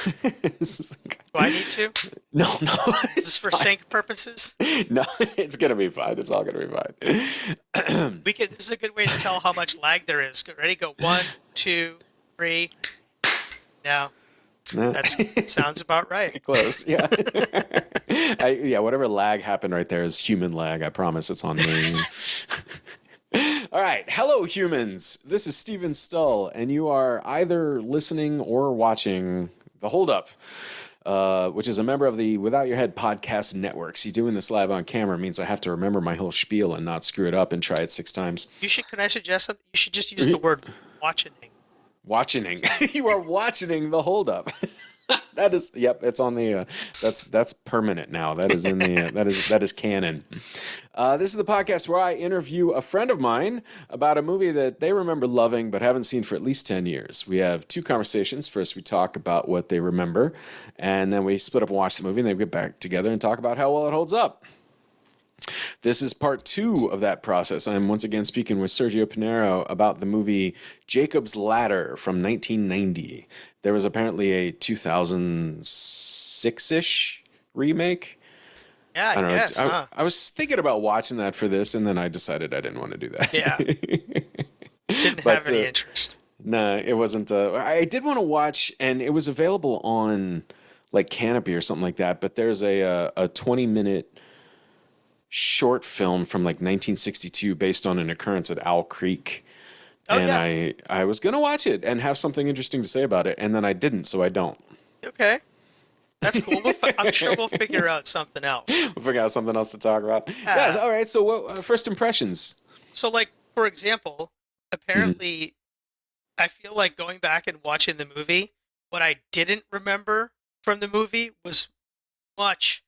Do I need to? No, no, Is it's this for fine. sync purposes? No, it's gonna be fine. It's all gonna be fine. We could. This is a good way to tell how much lag there is. Ready? Go. One, two, three. No, Nah. that sounds about right. Close, yeah. Yeah, whatever lag happened right there is human lag. I promise it's on me. All right. Hello, humans. This is Steven Stull, and you are either listening or watching The Hold Up, which is a member of the Without Your Head podcast network. See, doing this live on camera means I have to remember my whole spiel and not screw it up and try it 6 times. You should. Can I suggest something? You should just use the word watching. Watching. You are watching The Hold Up. That is, yep, it's on the that's permanent now. That is in the that is canon. This is the podcast where I interview a friend of mine about a movie that they remember loving but haven't seen for at least 10 years. We have two conversations. First we talk about what they remember, and then we split up and watch the movie, and then we get back together and talk about how well it holds up. This is part two of that process. I'm once again speaking with Sergio Pinheiro about the movie Jacob's Ladder from 1990. There was apparently a 2006-ish remake. Yeah, I don't yes, know. huh? I was thinking about watching that for this, and then I decided I didn't want to do that. Yeah. Didn't have But any interest. no, it wasn't. I did want to watch, and it was available on like Canopy or something like that. But there's a 20-minute short film from like 1962 based on an occurrence at Owl Creek. Oh And yeah. I was going to watch it and have something interesting to say about it, and then I didn't, so I don't. Okay. That's cool. I'm sure we'll figure out something else. We'll figure out something else to talk about. Yeah. Yes, all right, so what first impressions? So, like, for example, Mhm. apparently, I feel like going back and watching the movie, what I didn't remember from the movie was much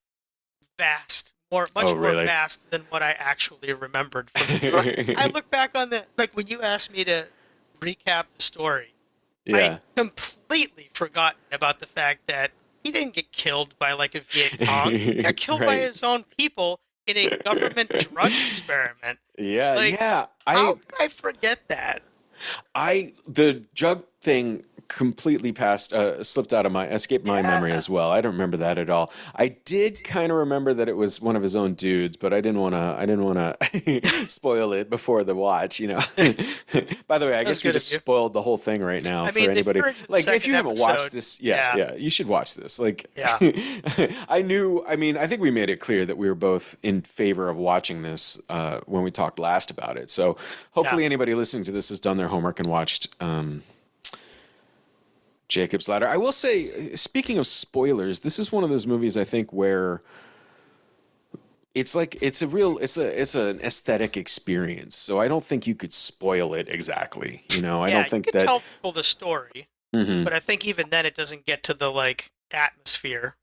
much Oh, more really? vast than what I actually remembered from the movie. I look back on like when you asked me to recap the story, I Yeah. completely forgotten about the fact that he didn't get killed by like a Viet Cong. He got killed by Right. his own people in a government drug experiment. Yeah, Like, yeah. how could I forget that? The drug thing completely slipped out of escaped my memory Yeah. as well. I don't remember that at all. I did kind of remember that it was one of his own dudes, but I didn't want to spoil it before the watch, you know. By the way, I That was guess we good of just you. spoiled the whole thing right now I for mean, if anybody. you're into the Like, if second you haven't watched episode, this, yeah, yeah, you should watch this. Like, yeah, I mean, I think we made it clear that we were both in favor of watching this when we talked last about it. So yeah, hopefully anybody listening to this has done their homework and watched Jacob's Ladder. I will say, speaking of spoilers, this is one of those movies I think where it's like it's an aesthetic experience. So I don't think you could spoil it exactly. You know, I yeah. don't You think can that. tell people the story, Mhm. but I think even then it doesn't get to the like atmosphere.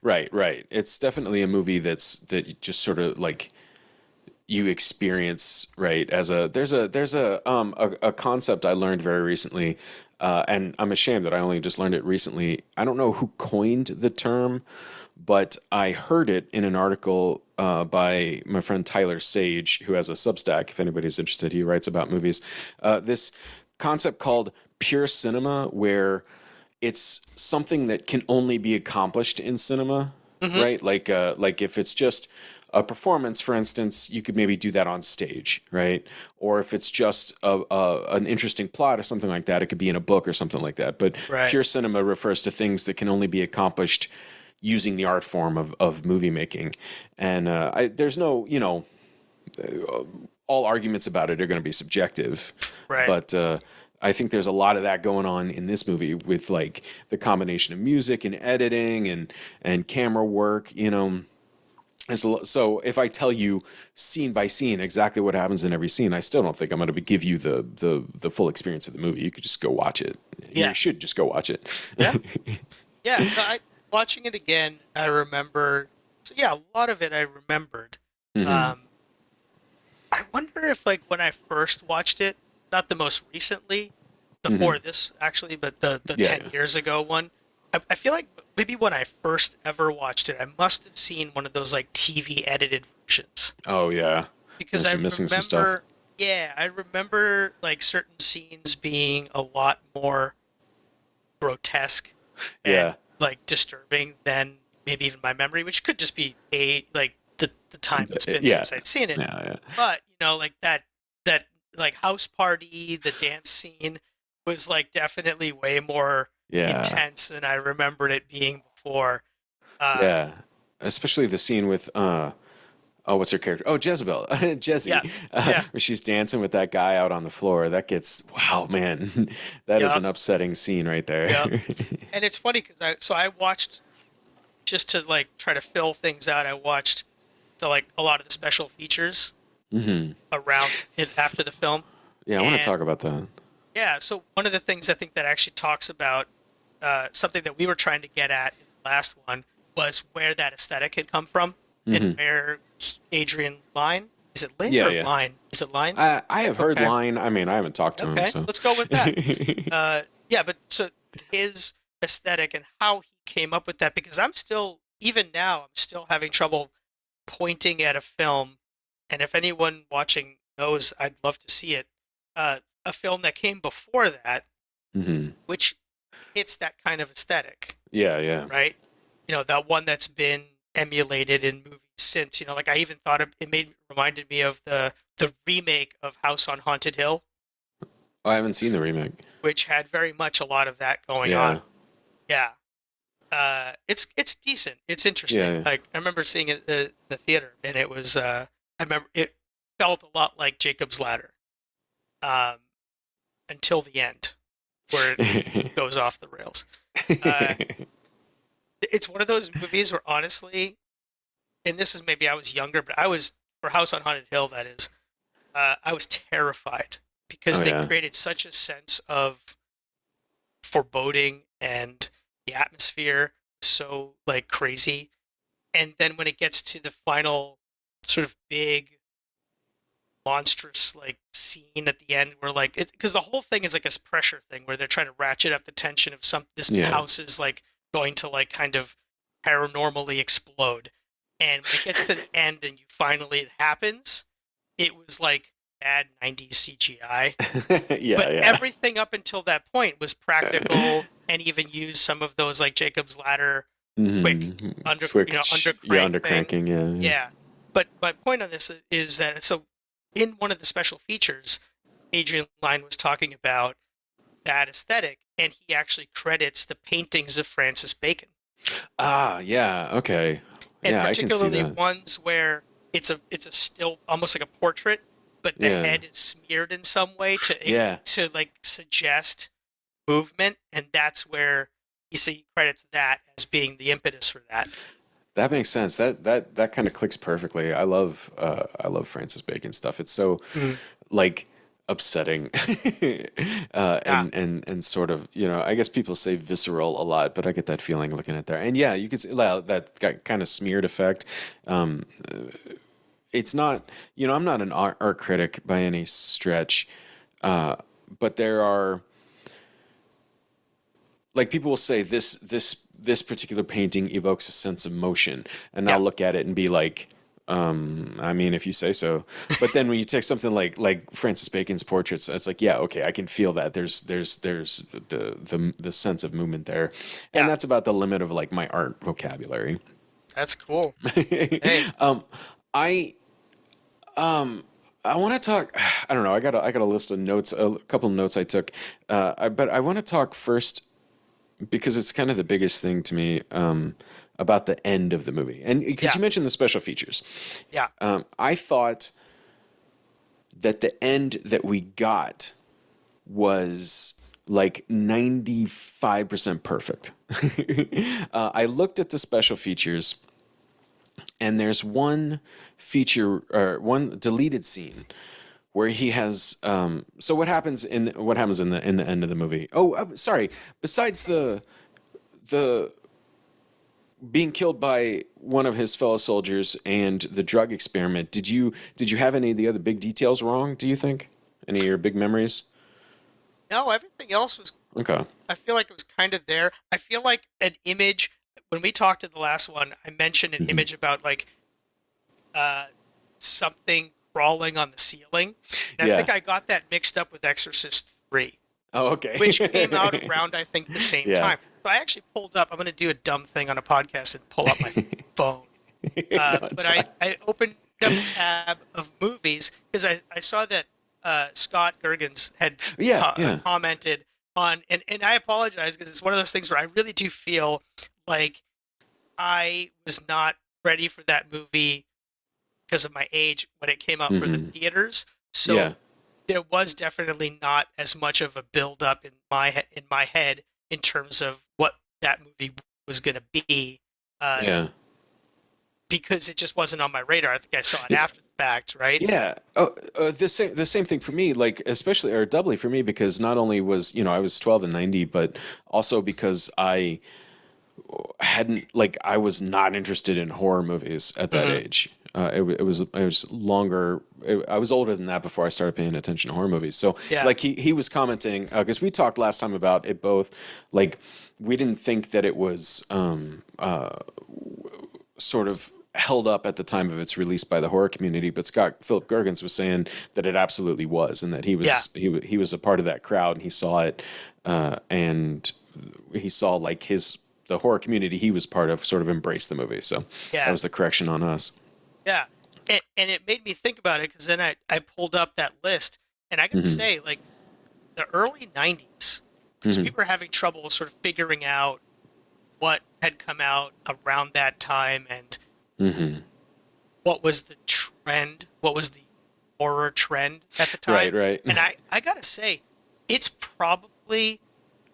Right, right. It's definitely a movie that you just sort of like you experience, right, as a concept I learned very recently, and I'm ashamed that I only just learned it recently. I don't know who coined the term, but I heard it in an article by my friend Tyler Sage, who has a Substack. If anybody's interested, he writes about movies. This concept called pure cinema, where it's something that can only be accomplished in cinema, Hmm. right? Like if it's just a performance, for instance, you could maybe do that on stage, right? Or if it's just an interesting plot or something like that, it could be in a book or something like that. But Right. pure cinema refers to things that can only be accomplished using the art form of movie making. And there's no, you know, all arguments about it are going to be subjective, Right. but I think there's a lot of that going on in this movie with like the combination of music and editing and camera work. You know, so if I tell you scene by scene exactly what happens in every scene, I still don't think I'm going to give you the full experience of the movie. You could just go watch it. You Yeah. should just go watch it. Yeah. Yeah. So watching it again, I remember. So yeah, a lot of it I remembered. Hmm. Um, I wonder if like when I first watched it, not the most recently, Hmm. before this actually, but the Yeah, 10 years ago one. I feel like maybe when I first ever watched it, I must have seen one of those like TV edited versions oh yeah. because I There's missing some stuff. remember, yeah, I remember like certain scenes being a lot more grotesque and Yeah. like disturbing than maybe even my memory, which could just be like the time it's been Yeah. since I'd seen it. Yeah. But like that like house party, the dance scene was like definitely way more Yeah. intense than I remembered it being before. Uh, Yeah. Especially the scene with oh, what's her character? Oh, Jezebel, yeah, Jesse, yeah, where she's dancing with that guy out on the floor. That gets, wow, man, that is yeah, an upsetting scene right yeah. there. And it's funny because I watched just to like try to fill things out. I watched like a lot of the special features hmm around it after the film, Yeah, I want to and talk about that. yeah. So one of the things I think that actually talks about something that we were trying to get at in the last one was where that aesthetic had come from and hmm where Adrian Lyne, is it Lynn Yeah, or yeah. Line? Is it Line? I have heard Okay, line. I mean, I haven't talked to him, okay, so. let's go with that. Yeah, but so his aesthetic and how he came up with that, because I'm still, even now, I'm still having trouble pointing at a film, and if anyone watching knows, I'd love to see it. A film that came before that, hmm which hits that kind of aesthetic, Yeah, yeah. right? That one that's been emulated in movies since. Like I even thought it reminded me of the remake of House on Haunted Hill, Oh, I haven't seen the remake. which had very much a lot of that going Yeah, on. Yeah. It's decent. It's interesting. yeah, Like I remember seeing it in the theater, and it was I remember it felt a lot like Jacob's Ladder, um, until the end, where it yeah. goes off the rails. Uh, it's one of those movies where honestly, and this is maybe I was younger, but I was for House on Haunted Hill. That is, I was terrified because Oh they yeah. created such a sense of foreboding and the atmosphere so like crazy. And then when it gets to the final sort of big monstrous like scene at the end where like it's because the whole thing is like a pressure thing where they're trying to ratchet up the tension of this Yeah. house is like going to like kind of paranormally explode. And when it gets to the end and it happens, it was like bad 90s CGI. Yeah, But yeah. everything up until that point was practical and even used some of those like Jacob's Ladder quick under Yeah, crank under thing. cranking, yeah, yeah. Yeah. But my point on this is that so in one of the special features, Adrian Lyne was talking about that aesthetic, and he actually credits the paintings of Francis Bacon, Ah, yeah, okay. and Yeah, I can see particularly that. ones where it's a still almost like a portrait, but the Yeah. head is smeared in some way Yeah. to like suggest movement, and that's where you see credits that as being the impetus for that. That makes sense. That kind of clicks perfectly. I love Francis Bacon stuff. It's so Mhm. like upsetting Yeah, and sort of, I guess people say visceral a lot, but I get that feeling looking at there. And yeah, you can see well, that kind of smeared effect. Um, it's not, I'm not an art critic by any stretch, but there are like people will say this particular painting evokes a sense of motion, and yeah, I'll look at it and be like, I mean, if you say so. But then when you take something like Francis Bacon's portraits, it's like, yeah, okay, I can feel that. There's the sense of movement there, and yeah. that's about the limit of like my art vocabulary. That's cool. Hey, I I want to talk. I don't know. I got a list of notes, a couple of notes I took, but I want to talk first because it's kind of the biggest thing to me, about the end of the movie, and because yeah, you mentioned the special features. yeah, I thought that the end that we got was like 95% perfect. I looked at the special features, and there's one feature or one deleted scene where he has so what happens in the end of the movie. Oh, sorry. Besides the being killed by one of his fellow soldiers and the drug experiment, did you have any of the other big details wrong, do you think? Any of your big memories? no, everything else was. Okay. I feel like it was kind of there. I feel like an image when we talked in the last one. I mentioned an hmm image about like uh, something crawling on the ceiling, and I Yeah. think I got that mixed up with Exorcist 3, Oh, okay. which came out around I think the same Yeah. time. So I actually pulled up. I'm going to do a dumb thing on a podcast and pull up my phone. No, it's But fine. I opened up a tab of movies because I saw that Scott Gergens had Yeah, yeah. commented on, and I apologize because it's one of those things where I really do feel like I was not ready for that movie because of my age when it came out for the Hmm. theaters. Yeah, So there was definitely not as much of a build up in in my head in terms of what that movie was going to be. Uh, yeah. because it just wasn't on my radar. I think I saw it after the fact, right? Yeah. Oh, the same thing for me, like especially or doubly for me because not only was, I was 12 and 90, but also because I hadn't like I was not interested in horror movies at that Hmm. age. It was longer. I was older than that before I started paying attention to horror movies. So Yeah, like he was commenting because we talked last time about it both. Like we didn't think that it was sort of held up at the time of its release by the horror community, but Scott Philip Gergens was saying that it absolutely was, and that he yeah, was he was a part of that crowd, and he saw it, and he saw like the horror community he was part of sort of embrace the movie. So that yeah, was the correction on us. yeah. And it made me think about it because then I pulled up that list, and I gotta Hmm. say, like the early '90s, because we Hmm. were having trouble sort of figuring out what had come out around that time and Hmm. what was the trend, what was the horror trend at the Right, time. right. And I gotta say, it's probably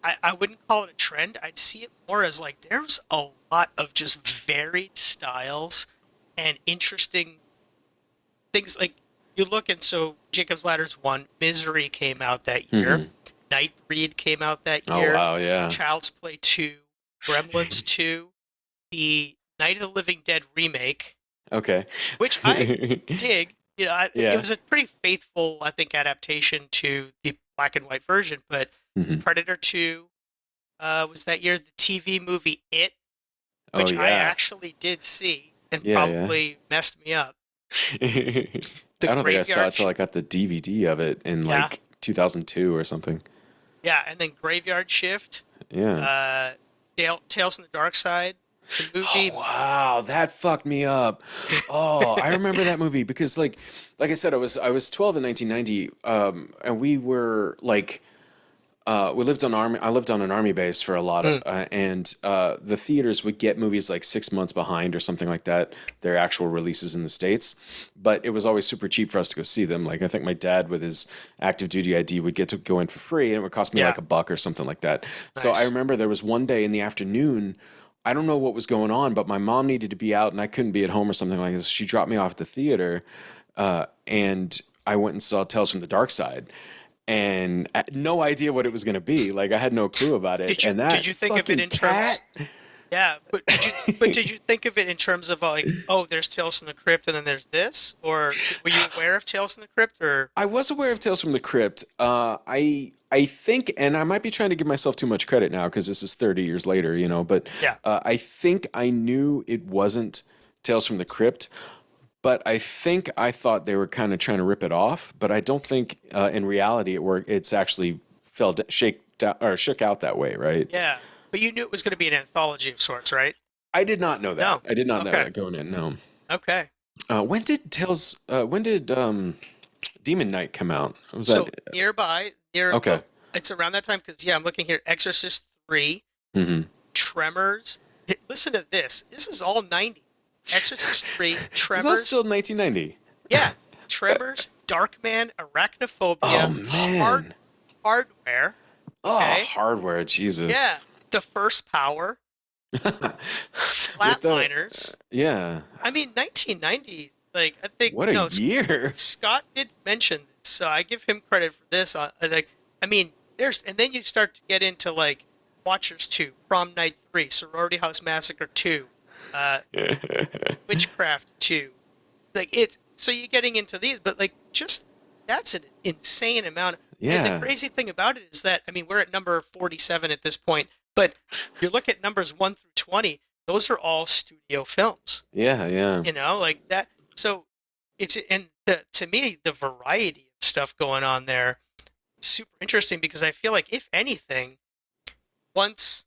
I wouldn't call it a trend. I'd see it more as like there's a lot of just varied styles and interesting things. Like you look and so Jacob's Ladder's one, Misery came out that year, Hmm. Nightbreed came out that Oh year, wow, yeah. Child's Play 2, Gremlins 2, the Night of the Living Dead remake, Okay. which I dig. You know, it Yeah. was a pretty faithful, I think, adaptation to the black and white version. But Hmm. Predator 2 was that year. The TV movie It, Oh which I yeah. actually did see and Yeah, yeah. probably messed me up. I The don't think I saw it Graveyard, till I got the DVD of it in yeah, like 2002 or something. yeah, and then Graveyard Shift, Yeah. uh, Tales from the Dark Side, the Oh movie. wow, that fucked me up. Oh, I remember that movie because like I said, I was 12 in 1990, and we were like we lived on army. I lived on an army base for a lot of, Mm, and the theaters would get movies like 6 months behind or something like that. Their actual releases in the states, but it was always super cheap for us to go see them. Like I think my dad with his active duty ID would get to go in for free, and it would cost me yeah, like $1 or something like that. So I nice. remember there was one day in the afternoon. I don't know what was going on, but my mom needed to be out and I couldn't be at home or something like this. She dropped me off at the theater, and I went and saw Tales from the Dark Side and I had no idea what it was going to be. Like I had no clue about it. And Did that you think of it fucking in cat. terms? Yeah, but did you think of it in terms of like, oh, there's Tales from the Crypt and then there's this, or were you aware of Tales from the Crypt, or I was aware of Tales from the Crypt. I think, and I might be trying to give myself too much credit now because this is 30 years later, but yeah, I think I knew it wasn't Tales from the Crypt. But I think I thought they were kind of trying to rip it off. But I don't think in reality it worked. It's actually shaked out or shook out that way, right? yeah, but you knew it was going to be an anthology of sorts, right? I did not know that. No, I did not know okay, that going in. No. okay. When did Tales? When did Demon Knight come out? Was that So nearby, okay? it's around that time because yeah, I'm looking here. Exorcist 3, Hmm. Tremors. Listen to this. This is all 90. Exorcist 3, Is that Tremors. still 1990? Yeah, Tremors, Darkman, Oh Arachnophobia, man. Hardware. Oh, Okay. hardware. Jesus. Yeah, The First Power, With the Flatliners. yeah. I mean, 1990s. Like, I think What a year. Scott did mention this, so I give him credit for this. Like, I mean, and then you start to get into like Watchers 2, Prom Night 3, Sorority House Massacre 2, uh, Witchcraft 2. Like so you're getting into these, but like just that's an insane amount. And the Yeah. crazy thing about it is that I mean we're at number 47 at this point, but you look at numbers 1 through 20, those are all studio films. Yeah. Yeah. Like that. So it's and to me the variety of stuff going on there super interesting because I feel like if anything, once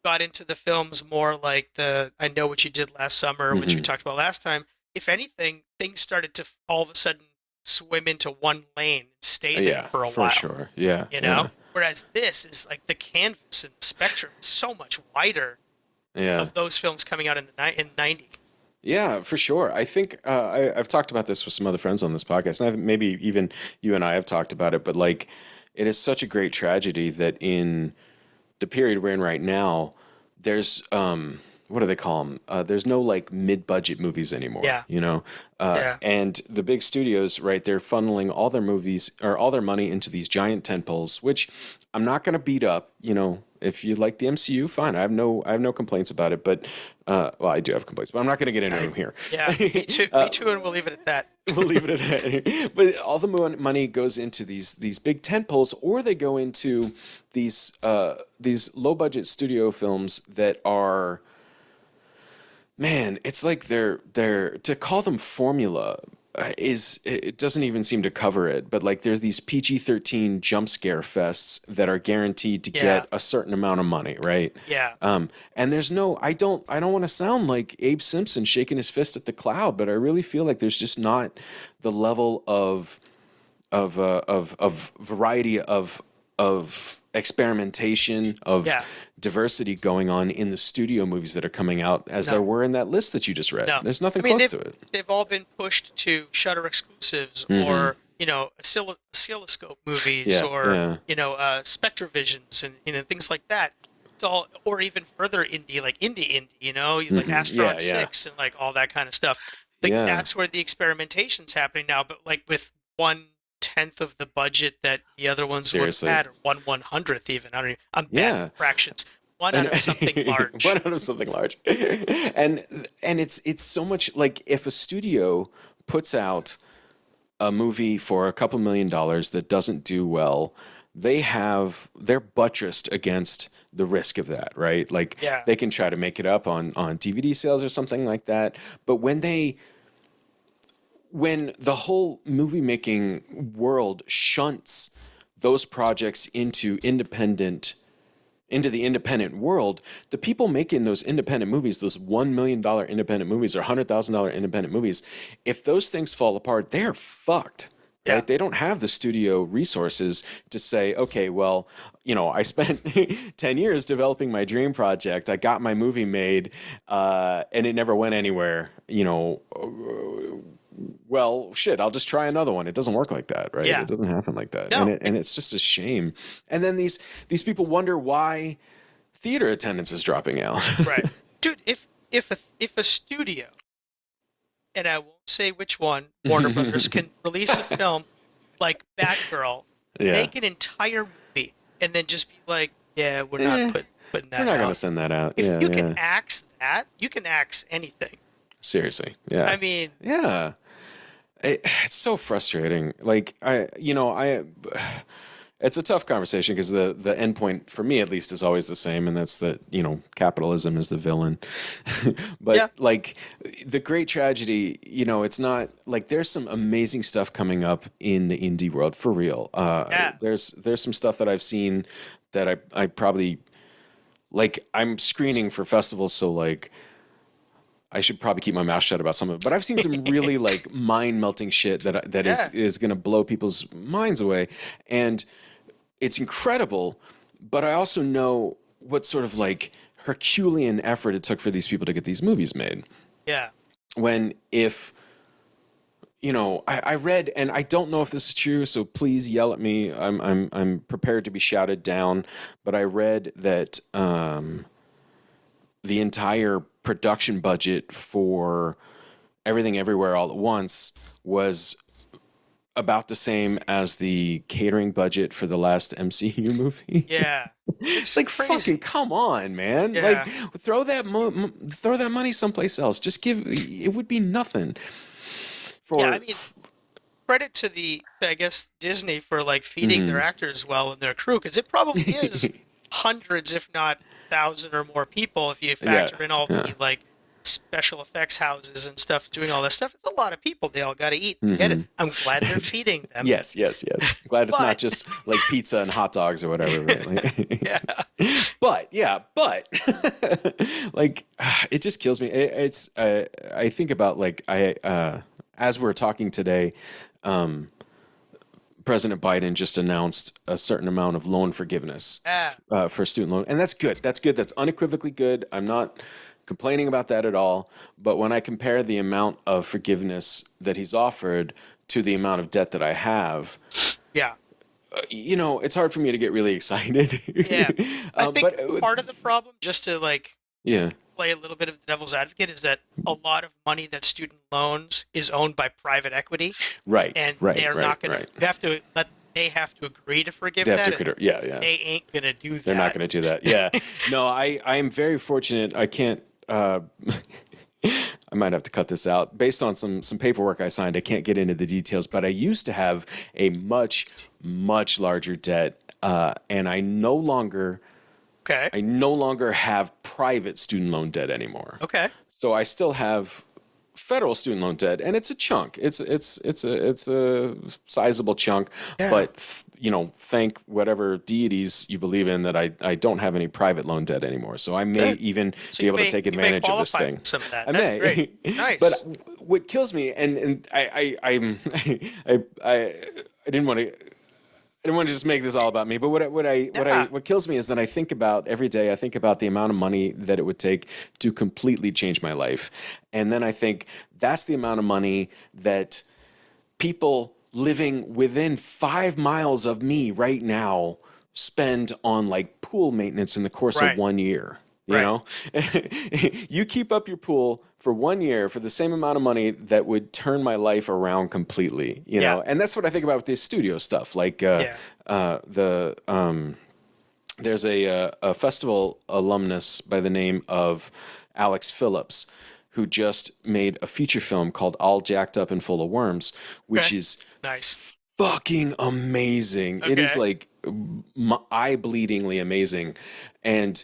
got into the films more like the I Know What You Did Last Summer, which we Hmm. talked about last time, if anything, things started to all of a sudden swim into one lane and stay there Yeah, for a for while, sure. Yeah, you yeah, know? Whereas this is like the canvas and the spectrum is so much wider yeah. of those films coming out in in 90. Yeah, for sure. I think I've talked about this with some other friends on this podcast, and I think maybe even you and I have talked about it. But like, it is such a great tragedy that in the period we're in right now, there's what do they call them? There's no like mid-budget movies anymore, Yeah, you know. yeah, And the big studios, right? They're funneling all their movies or all their money into these giant tentpoles, which I'm not going to beat up. You know, if you like the MCU, fine. I have no complaints about it. But well, I do have complaints, but I'm not going to get into I, them here. yeah, me too, and we'll leave it at that. We'll leave it at that. But all the money goes into these big tent poles, or they go into these low budget studio films that are, man, it's like they're to call them formula is it doesn't even seem to cover it. But like there's these PG-13 jump scare fests that are guaranteed to Yeah, get a certain amount of money, right? yeah, And there's no, I don't want to sound like Abe Simpson shaking his fist at the cloud, but I really feel like there's just not the level of variety of experimentation of yeah. diversity going on in the studio movies that are coming out as there No, were in that list that you just read. no. There's I nothing mean, close to it. they've all been pushed to Shutter exclusives, Hmm. or oscilloscope movies, Yeah, or yeah. Spectrovisions, and things like that. It's all, or even further indie, like indie, like Hmm. Yeah, Astronaut yeah, Six and like all that kind of stuff. Like yeah. that's where the experimentation's happening now, but like with 1/10 of the budget that the other ones would have Seriously. had, or 1/100th even. I don't even, I'm bad Yeah. at fractions. One And out of something one large. out of something large. And it's so much like if a studio puts out a movie for a couple $1 million that doesn't do well, they're buttressed against the risk of that, right? Like Yeah, they can try to make it up on DVD sales or something like that. But when the whole movie making world shunts those projects into the independent world, the people making those independent movies, those $1 million independent movies or $100,000 independent movies, if those things fall apart, they're fucked. yeah, Right? They don't have the studio resources to say, okay, well, I spent 10 years developing my dream project. I got my movie made, and it never went anywhere. Well, shit, I'll just try another one. It doesn't work like that, right? yeah. It doesn't happen like that. No, And it's just a shame. And then these people wonder why theater attendance is dropping out. right, dude. If a studio, and I won't say which one, Warner Brothers can release a film like Batgirl, Yeah. make an entire movie, and then just be like, yeah, we're not Eh, putting we're that not gonna out. send that out. If Yeah, you can yeah. axe that, you can axe anything. Seriously. Yeah. I mean, Yeah. It's so frustrating. Like it's a tough conversation because the end point for me at least is always the same, and that's that capitalism is the villain. yeah, But like the great tragedy, it's not like there's some amazing stuff coming up in the indie world for real. yeah, There's some stuff that I've seen that I probably like. I'm screening for festivals, so like I should probably keep my mouth shut about some of it, but I've seen some really like mind melting shit that yeah, is going to blow people's minds away, and it's incredible. But I also know what sort of like Herculean effort it took for these people to get these movies made. yeah, When if I read, and I don't know if this is true, so please yell at me. I'm prepared to be shouted down, but I read that the entire production budget for Everything Everywhere All at Once was about the same as the catering budget for the last MCU movie. yeah. It's It's like fucking crazy. come on, man. Like Yeah, throw that money someplace else. Just give it would be nothing yeah. I for mean, credit to I guess Disney for like feeding their Mhm. actors well and their crew, because it probably is hundreds, if not thousand or more people, if you Yeah. factor in all Yeah. the like special effects houses and stuff doing all this stuff. It's a lot of people. They all got to eat. I get Mm-hmm. it. I'm glad they're feeding them. Yes, yes, yes. Glad it's not But just like pizza and hot dogs or whatever, right? Like, yeah, but yeah, but like it just kills me. It's I think about like as we're talking today, President Biden just announced a certain amount of loan forgiveness yeah, for student loan, and that's good. That's good. That's unequivocally good. I'm not complaining about that at all. But when I compare the amount of forgiveness that he's offered to the amount of debt that I have, yeah. it's hard for me to get really excited. Yeah. I think But part of the problem, just to like yeah, play a little bit of the devil's advocate, is that a lot of money that student loans is owned by private equity, right, and right, they're right, not going to right. have to let they have to agree to forgive They have that. to And critter. Yeah, yeah. they ain't going to do that. They're not going to do that. Yeah. No, I am very fortunate. I can't. I might have to cut this out. Based on some paperwork I signed, I can't get into the details, but I used to have a much larger debt, and I no longer Okay. have private student loan debt anymore. Okay. So I still have federal student loan debt, and it's a chunk. It's a sizable chunk. Yeah. But thank whatever deities you believe in that I don't have any private loan debt anymore. So I may Good. even So be able to take you may advantage of this qualify thing. for some of that. I That's may. great. Nice. But what kills me, and I'm I didn't want to. I don't want to just make this all about me, but Yeah. what kills me is that I think about every day. I think about the amount of money that it would take to completely change my life, and then I think that's the amount of money that people living within 5 miles of me right now spend on like pool maintenance in the course of Right. 1 year. You Right. know, you keep up your pool for 1 year for the same amount of money that would turn my life around completely. Yeah. And that's what I think about with this studio stuff. Like Yeah. there's a festival alumnus by the name of Alex Phillips who just made a feature film called All Jacked Up and Full of Worms, which Okay. is Nice. fucking amazing. It is Okay. like eye-bleedingly amazing. And,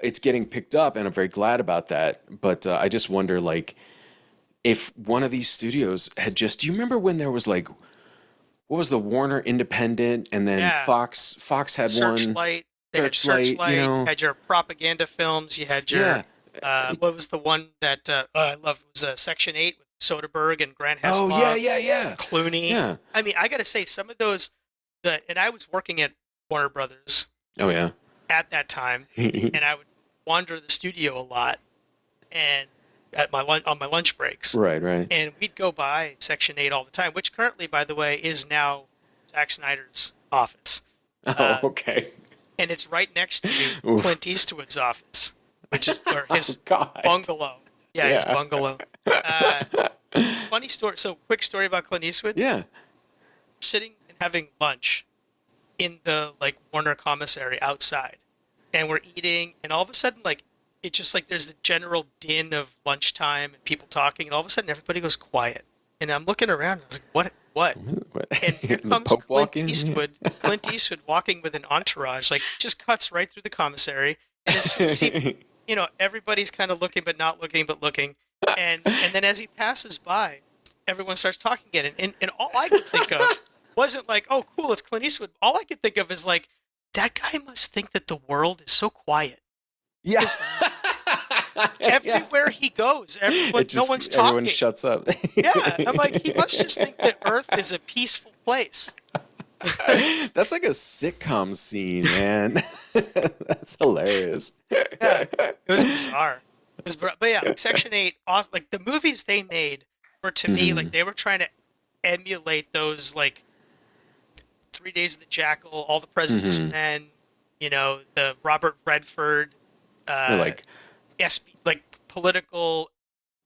it's getting picked up, and I'm very glad about that. But I just wonder, like, if one of these studios had just, do you remember when there was like, what was the Warner Independent, and then Yeah. Fox had one, Searchlight. They had Searchlight, Searchlight. You had your propaganda films. You had your yeah. what was the one that I love? It was Section 8 with Soderbergh and Grant Oh, Heslov, yeah. Clooney. Yeah. I mean, I got to say, some of those, and I was working at Warner Brothers Oh, yeah. at that time, and I would wander the studio a lot, and on my lunch breaks, Right. and we'd go by Section 8 all the time, which currently, by the way, is now Zack Snyder's office. Oh, okay. And it's right next to Oof. Clint Eastwood's office, which is or his Oh, God. bungalow. Yeah, his Yeah. bungalow. Funny story. So, quick story about Clint Eastwood. Yeah. Sitting and having lunch in the like Warner commissary outside, and we're eating, and all of a sudden, like it's just like there's the general din of lunchtime and people talking, and all of a sudden everybody goes quiet, and I'm looking around, and I was like, what? And here The comes Pope Clint walking? Eastwood. Clint Eastwood walking with an entourage, like just cuts right through the commissary. And as soon as he, everybody's kind of looking, but not looking, but looking. And then as he passes by, everyone starts talking again. And all I could think of wasn't like, oh, cool, it's Clint Eastwood. All I could think of is like, that guy must think that the world is so quiet. Yeah. Everywhere he goes, no one's talking. Everyone shuts up. Yeah, I'm like, he must just think that Earth is a peaceful place. That's like a sitcom scene, man. That's hilarious. Yeah, it was bizarre. But yeah, like Section 8, like the movies they made were to me like they were trying to emulate those like 3 Days of the Jackal, All the President's Men, the Robert Redford, like like political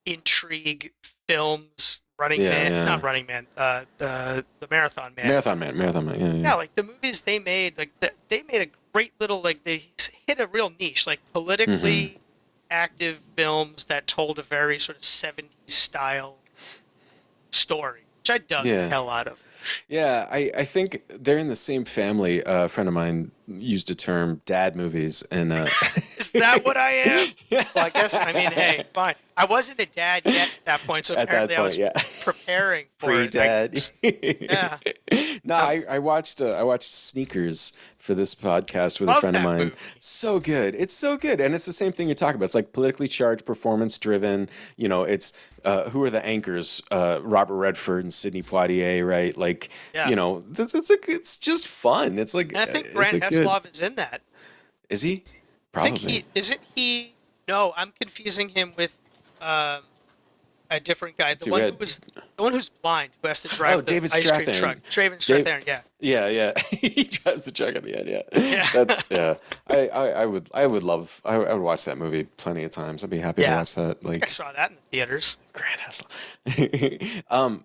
intrigue films, Running Man, yeah. not Running Man, the Marathon Man. Marathon Man. Yeah. Yeah, like the movies they made, like they made a great little like they hit a real niche, like politically active films that told a very sort of 70s style story, which I dug the hell out of. Yeah, I think they're in the same family. A friend of mine used a term "dad movies," and Is that what I am? yeah. Well, I guess, I mean, hey, fine. I wasn't a dad yet at that point, so At that apparently I point, was yeah. preparing for it, I Pre-dad. guess. Yeah. No, Um, I watched Sneakers for this podcast with a love friend of that mine. movie. So good. It's so good. And it's the same thing you're talking about. It's like politically charged, performance driven. You know, it's who are the anchors? Robert Redford and Sidney Poitier, right? Like, Yeah. you know, it's just fun. It's like And I think it's Grant a good. Heslov is in that. Is he? I think Probably. isn't he, no, I'm confusing him with um, a different guy. Let's see, we had The one who's blind, who has to oh drive the David ice cream truck. Strathairn. Traven Dave, Strathairn, yeah. yeah, yeah. He drives the truck at the end. Yeah, Yeah. that's yeah. I would love. I would watch that movie plenty of times. I'd be happy to Yeah. I watch that. think I Like saw that in the theaters. Grant Heslov.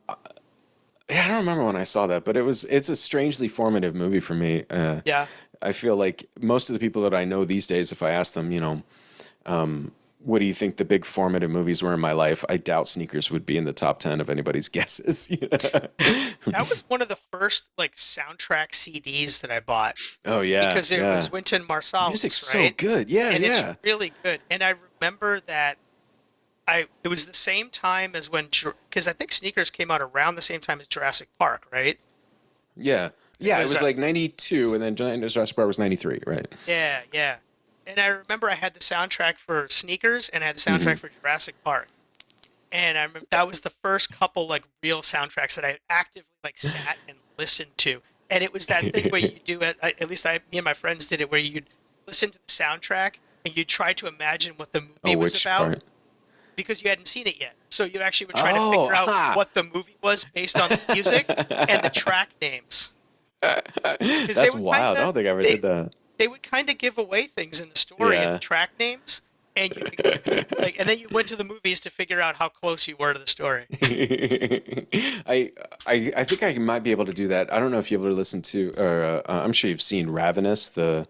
Yeah, I don't remember when I saw that, but it's a strangely formative movie for me. Yeah. I feel like most of the people that I know these days, if I ask them, what do you think the big formative movies were in my life? I doubt Sneakers would be in the top 10 of anybody's guesses. That was one of the first like soundtrack CDs that I bought Oh yeah, because it yeah. was Wynton Music's Marsalis, so right? good. Yeah, And it's yeah. really good. And I remember that it was the same time as when because I think Sneakers came out around the same time as Jurassic Park, right? Yeah. It Yeah, it was was like 92 and then Jurassic Park was 93, right? yeah, yeah. And I remember I had the soundtrack for Sneakers and I had the soundtrack Hmm. for Jurassic Park. And I remember that was the first couple like real soundtracks that I actively like sat and listened to. And it was that thing where you do it, at least me and my friends did it, where you'd listen to the soundtrack and you'd try to imagine what the Oh, movie was which about part? because you hadn't seen it yet. So you actually would try to Oh, figure out aha. what the movie was based on the music and the track names. Because That's wild. I don't think I ever did that. they would kind of give away things in the story and the Yeah. track names, and you could go, like, and then you went to the movies to figure out how close you were to the story. I think I might be able to do that. I don't know if you ever listened to, or I'm sure you've seen Ravenous. Yeah.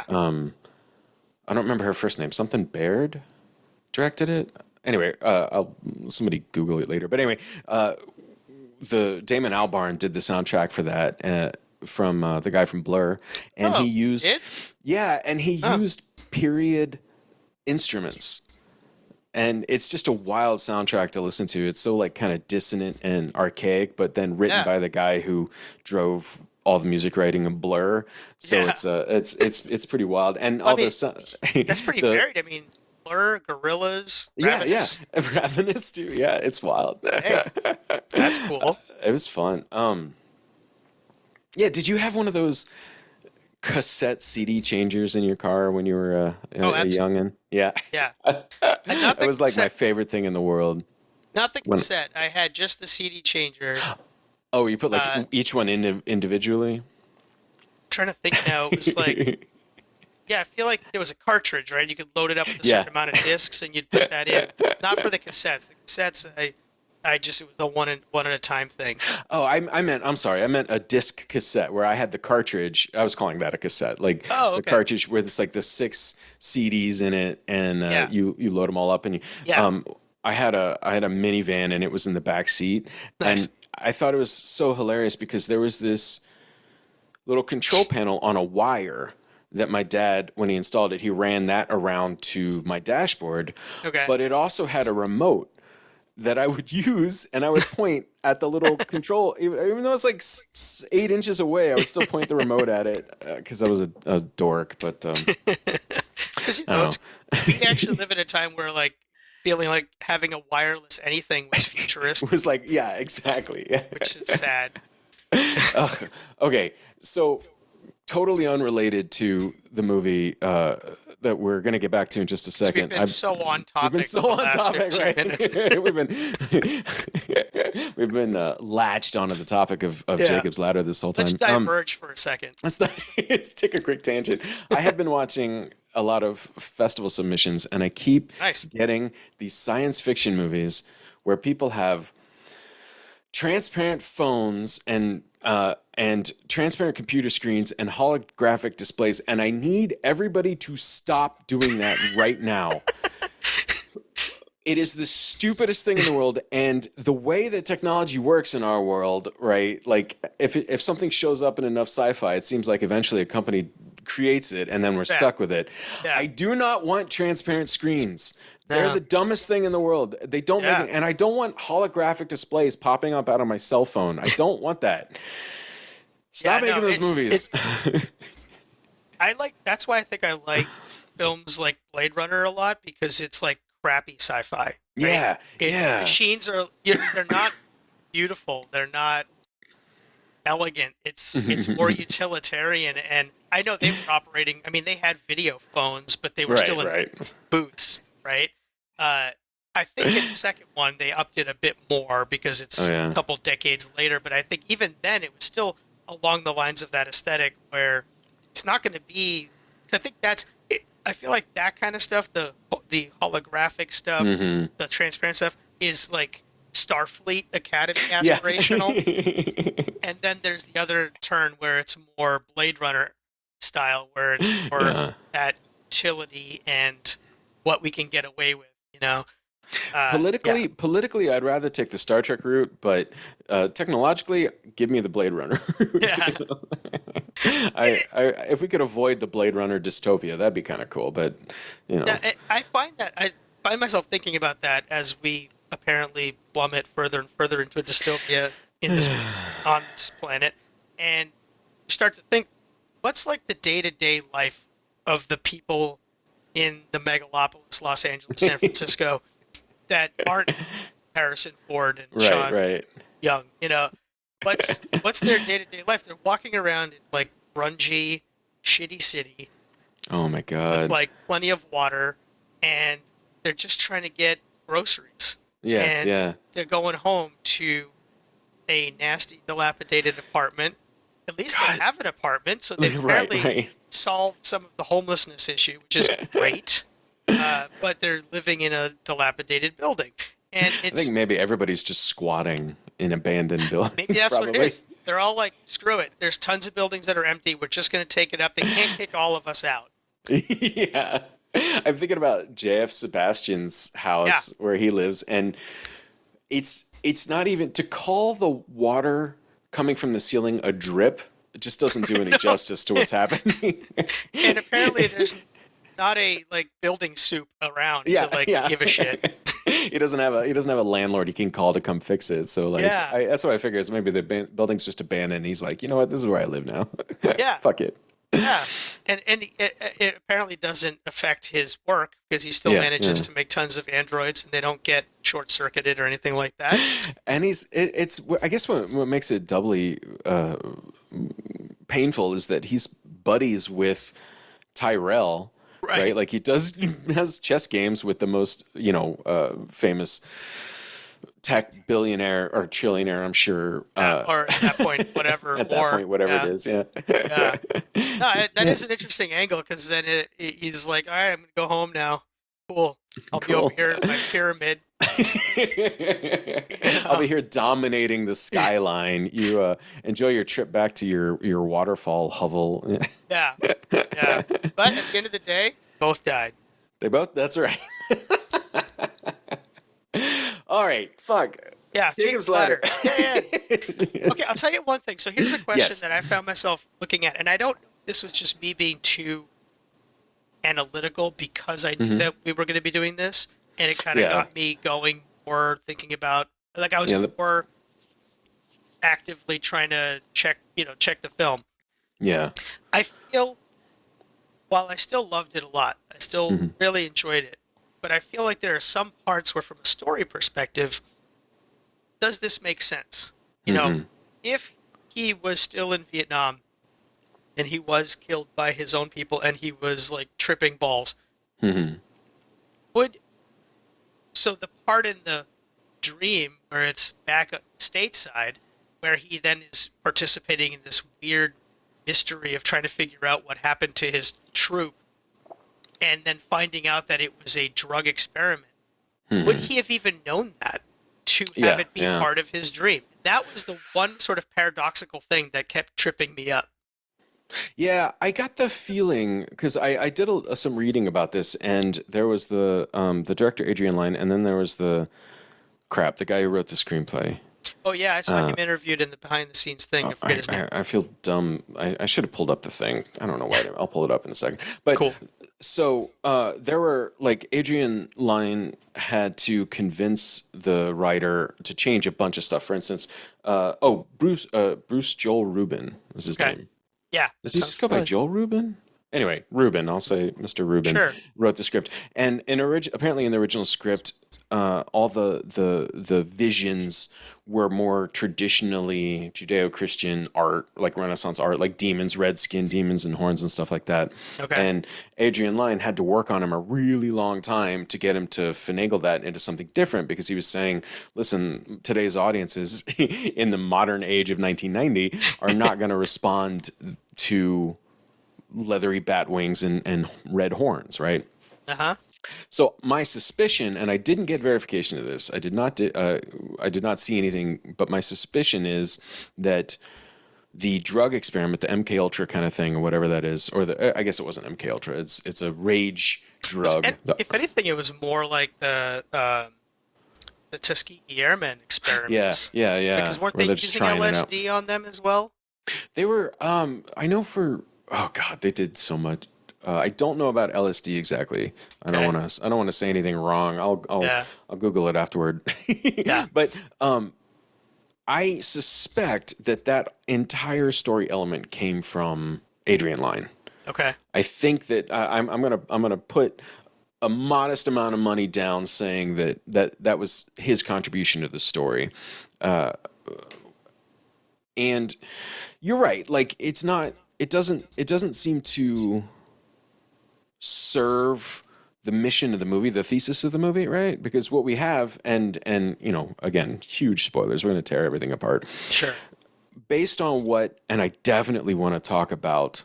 I don't remember her first name. Something Baird directed it. Anyway, I'll somebody Google it later. But anyway, the Damon Albarn did the soundtrack for that from the guy from Blur, and he Oh, used it? yeah, and he Oh, used period instruments. And it's just a wild soundtrack to listen to. It's so like kind of dissonant and archaic, but then written yeah. by the guy who drove all the music writing in Blur. So Yeah. it's pretty wild. And Well, I all mean, the that's pretty the varied. I mean, Blur, Gorillas, yeah, yeah, Ravenous. Ravenous too. Yeah, it's wild. Hey, that's cool. It was fun. Yeah, did you have one of those cassette CD changers in your car when you were Oh, a absolutely. youngin? Yeah. Yeah. And not That the was like my cassette, favorite thing in the world. not the When cassette. I had just the CD changer. oh, you put like Uh, each one in individually. trying to think now. It was like, yeah, I feel like there was a cartridge, right? You could load it up with a Yeah. certain amount of discs, and you'd put that in. Not for the cassettes. The cassettes, I just it was a one at a time thing. Oh, I'm sorry. I meant a disc cassette where I had the cartridge. I was calling that a cassette. Like Oh, the okay. cartridge with it's like the 6 CDs in it, and Yeah, you load them all up, and you yeah, um I had a minivan, and it was in the back seat, and nice. I thought it was so hilarious because there was this little control panel on a wire that my dad, when he installed it, he ran that around to my dashboard, Okay. but it also had a remote that I would use, and I would point at the little control, even though it's like 8 inches away. I would still point the remote at it because I was a dork. But Because I don't it's we actually live in a time where like feeling like having a wireless anything was know. It futuristic, was like, yeah, exactly. Yeah. which is sad. Ugh. Okay, so totally unrelated to the movie that we're gonna get back to in just a 'Cause we've second. been so on We've been topic for so the on last topic, 15 right? minutes. we've been latched onto the topic of Yeah. Jacob's Ladder this whole Let's time. diverge for a second. Let's not, let's take a quick tangent. I have been watching a lot of festival submissions, and I keep Nice. getting these science fiction movies where people have transparent phones and transparent computer screens and holographic displays, and I need everybody to stop doing that right now. It is the stupidest thing in the world, and the way that technology works in our world, right? Like, if something shows up in enough sci-fi, it seems like eventually a company creates it, and then we're Yeah, stuck with it. yeah, I do not want transparent screens. They're no, the dumbest thing in the world. They don't make yeah. it, and I don't want holographic displays popping up out of my cell phone. I don't want that. Yeah, Stop no, making those it movies. I like that's why I think I like films like Blade Runner a lot because it's like crappy sci-fi, right? Yeah, The yeah. machines are they're not beautiful, they're not elegant. It's more utilitarian and I know they were operating, I mean they had video phones, but they were Right, still in right. booths, right? Uh I think in the second one they upped it a bit more because Oh it's a yeah. couple decades later, but I think even then it was still along the lines of that aesthetic where it's not going to be. I think that's. I feel like that kind of stuff, the holographic stuff, Hmm. the transparent stuff, is like Starfleet Academy Yeah. aspirational. And then there's the other turn where it's more Blade Runner style, where it's more Yeah. that utility and what we can get away with. You know, yeah, Politically, I'd rather take the Star Trek route, but technologically, give me the Blade Runner route. yeah. If we could avoid the Blade Runner dystopia, that'd be kind of cool. But you know, Yeah, I find that I find myself thinking about that as we apparently plummet further and further into a dystopia in this on this planet, and you start to think, what's like the day-to-day life of the people in the megalopolis, Los Angeles, San Francisco, that aren't Harrison Ford and right, Sean right. Young? You know, what's their day-to-day life? They're walking around in like grungy, shitty city Oh my with God. like plenty of water and they're just trying to get groceries Yeah, and yeah. they're going home to a nasty dilapidated apartment. At least they God. have an apartment, so they've Right, apparently right. solved some of the homelessness issue, which is great. But they're living in a dilapidated building, and I think it's maybe everybody's just squatting in abandoned maybe buildings, that's what it probably. is. They're all like, screw it. There's tons of buildings that are empty. We're just going to take it up. They can't kick all of us out. Yeah. I'm thinking about JF Sebastian's Yeah, house where he lives, and it's not even to call the water coming from the ceiling a drip. It just doesn't do any no. justice to what's happening. And apparently there's not a like building soup around to Yeah, like yeah. give a shit. He doesn't have a landlord he can call to come fix it. So like Yeah, that's what I figure is maybe the building's just abandoned. And he's like, you know what, this is where I live now. yeah, Fuck it. yeah. And it apparently doesn't affect his work because he still Yeah, manages yeah. to make tons of androids and they don't get short circuited or anything like that. And it's I guess what makes it doubly painful is that he's buddies with Tyrell, right? Right. Like has chess games with the most famous tech billionaire or trillionaire, I'm sure. Or at that point, whatever At that more. point, whatever it Yeah. is, yeah. Yeah. No, So, that yeah, is an interesting angle because then he's like, all right, I'm going to go home now. Cool. I'll be over cool. here in my pyramid. You I'll know? be here dominating the skyline. You enjoy your trip back to your waterfall hovel. Yeah. Yeah. But at the end of the day, both died. They both. That's right. All right. Fuck. Yeah, Jacob's Jacob's ladder. Ladder. Yeah, yeah. Okay, I'll Yes. tell you one thing. So here's a question Yes. that I found myself looking at, and I don't know if this was just me being too analytical because I knew Hmm. that we were going to be doing this, and it kind of Yeah. got me going more thinking about like I was Yeah. more actively trying to check the film. Yeah. I feel while I still loved it a lot, I still Hmm. really enjoyed it, but I feel like there are some parts where from a story perspective, does this make sense? You know, Hmm. if he was still in Vietnam and he was killed by his own people and he was like tripping balls, Hmm. would so the part in the dream where it's back stateside where he then is participating in this weird mystery of trying to figure out what happened to his troop and then finding out that it was a drug experiment, would Hmm. he have even known that to have Yeah. it be Yeah. part of his dream? That was the one sort of paradoxical thing that kept tripping me up. Yeah, I got the feeling because I did some reading about this, and there was the director Adrian Lyne, and then there was the guy who wrote the screenplay. Oh yeah, I saw him Uh, interviewed in the behind the scenes thing. I forget I, his name. I I feel dumb. I should have pulled up the thing. I don't know why. I'll pull it up in a second. But Cool. so there were like Adrian Lyne had to convince the writer to change a bunch of stuff. For instance, Bruce Joel Rubin was his Okay. name. Yeah, Does that he sounds just go by familiar. Joel Rubin? Anyway, Rubin, I'll say Mr. Rubin Sure. wrote the script, and apparently in the original script, all the visions were more traditionally Judeo-Christian art, like Renaissance art, like demons, red skin demons and horns and stuff like that. Okay. And Adrian Lyne had to work on him a really long time to get him to finagle that into something different because he was saying, listen, today's audiences in the modern age of 1990 are not going to respond to leathery bat wings and red horns, right? Uh-huh. So my suspicion, and I didn't get verification of this, I did not see anything, but my suspicion is that the drug experiment, the MK Ultra kind of thing, or whatever that is, or I guess it wasn't MK Ultra. It's a rage drug. And if anything, it was more like the Tuskegee Airmen Yeah, experiments. yeah, yeah. Because weren't Where they they're just using trying it out. LSD on them as well? They were, I know for, oh God, they did so much. I don't know about LSD exactly. Okay. I don't want to say anything wrong. Yeah. I'll Google it afterward. Yeah. But I suspect that that entire story element came from Adrian Lyne. Okay. I think that I'm gonna put a modest amount of money down saying that was his contribution to the story. And you're right. Like it's not. It doesn't seem to serve the mission of the movie, the thesis of the movie, right? Because what we have, and you know, again, huge spoilers. We're going to tear everything apart Sure. based on what. And I definitely want to talk about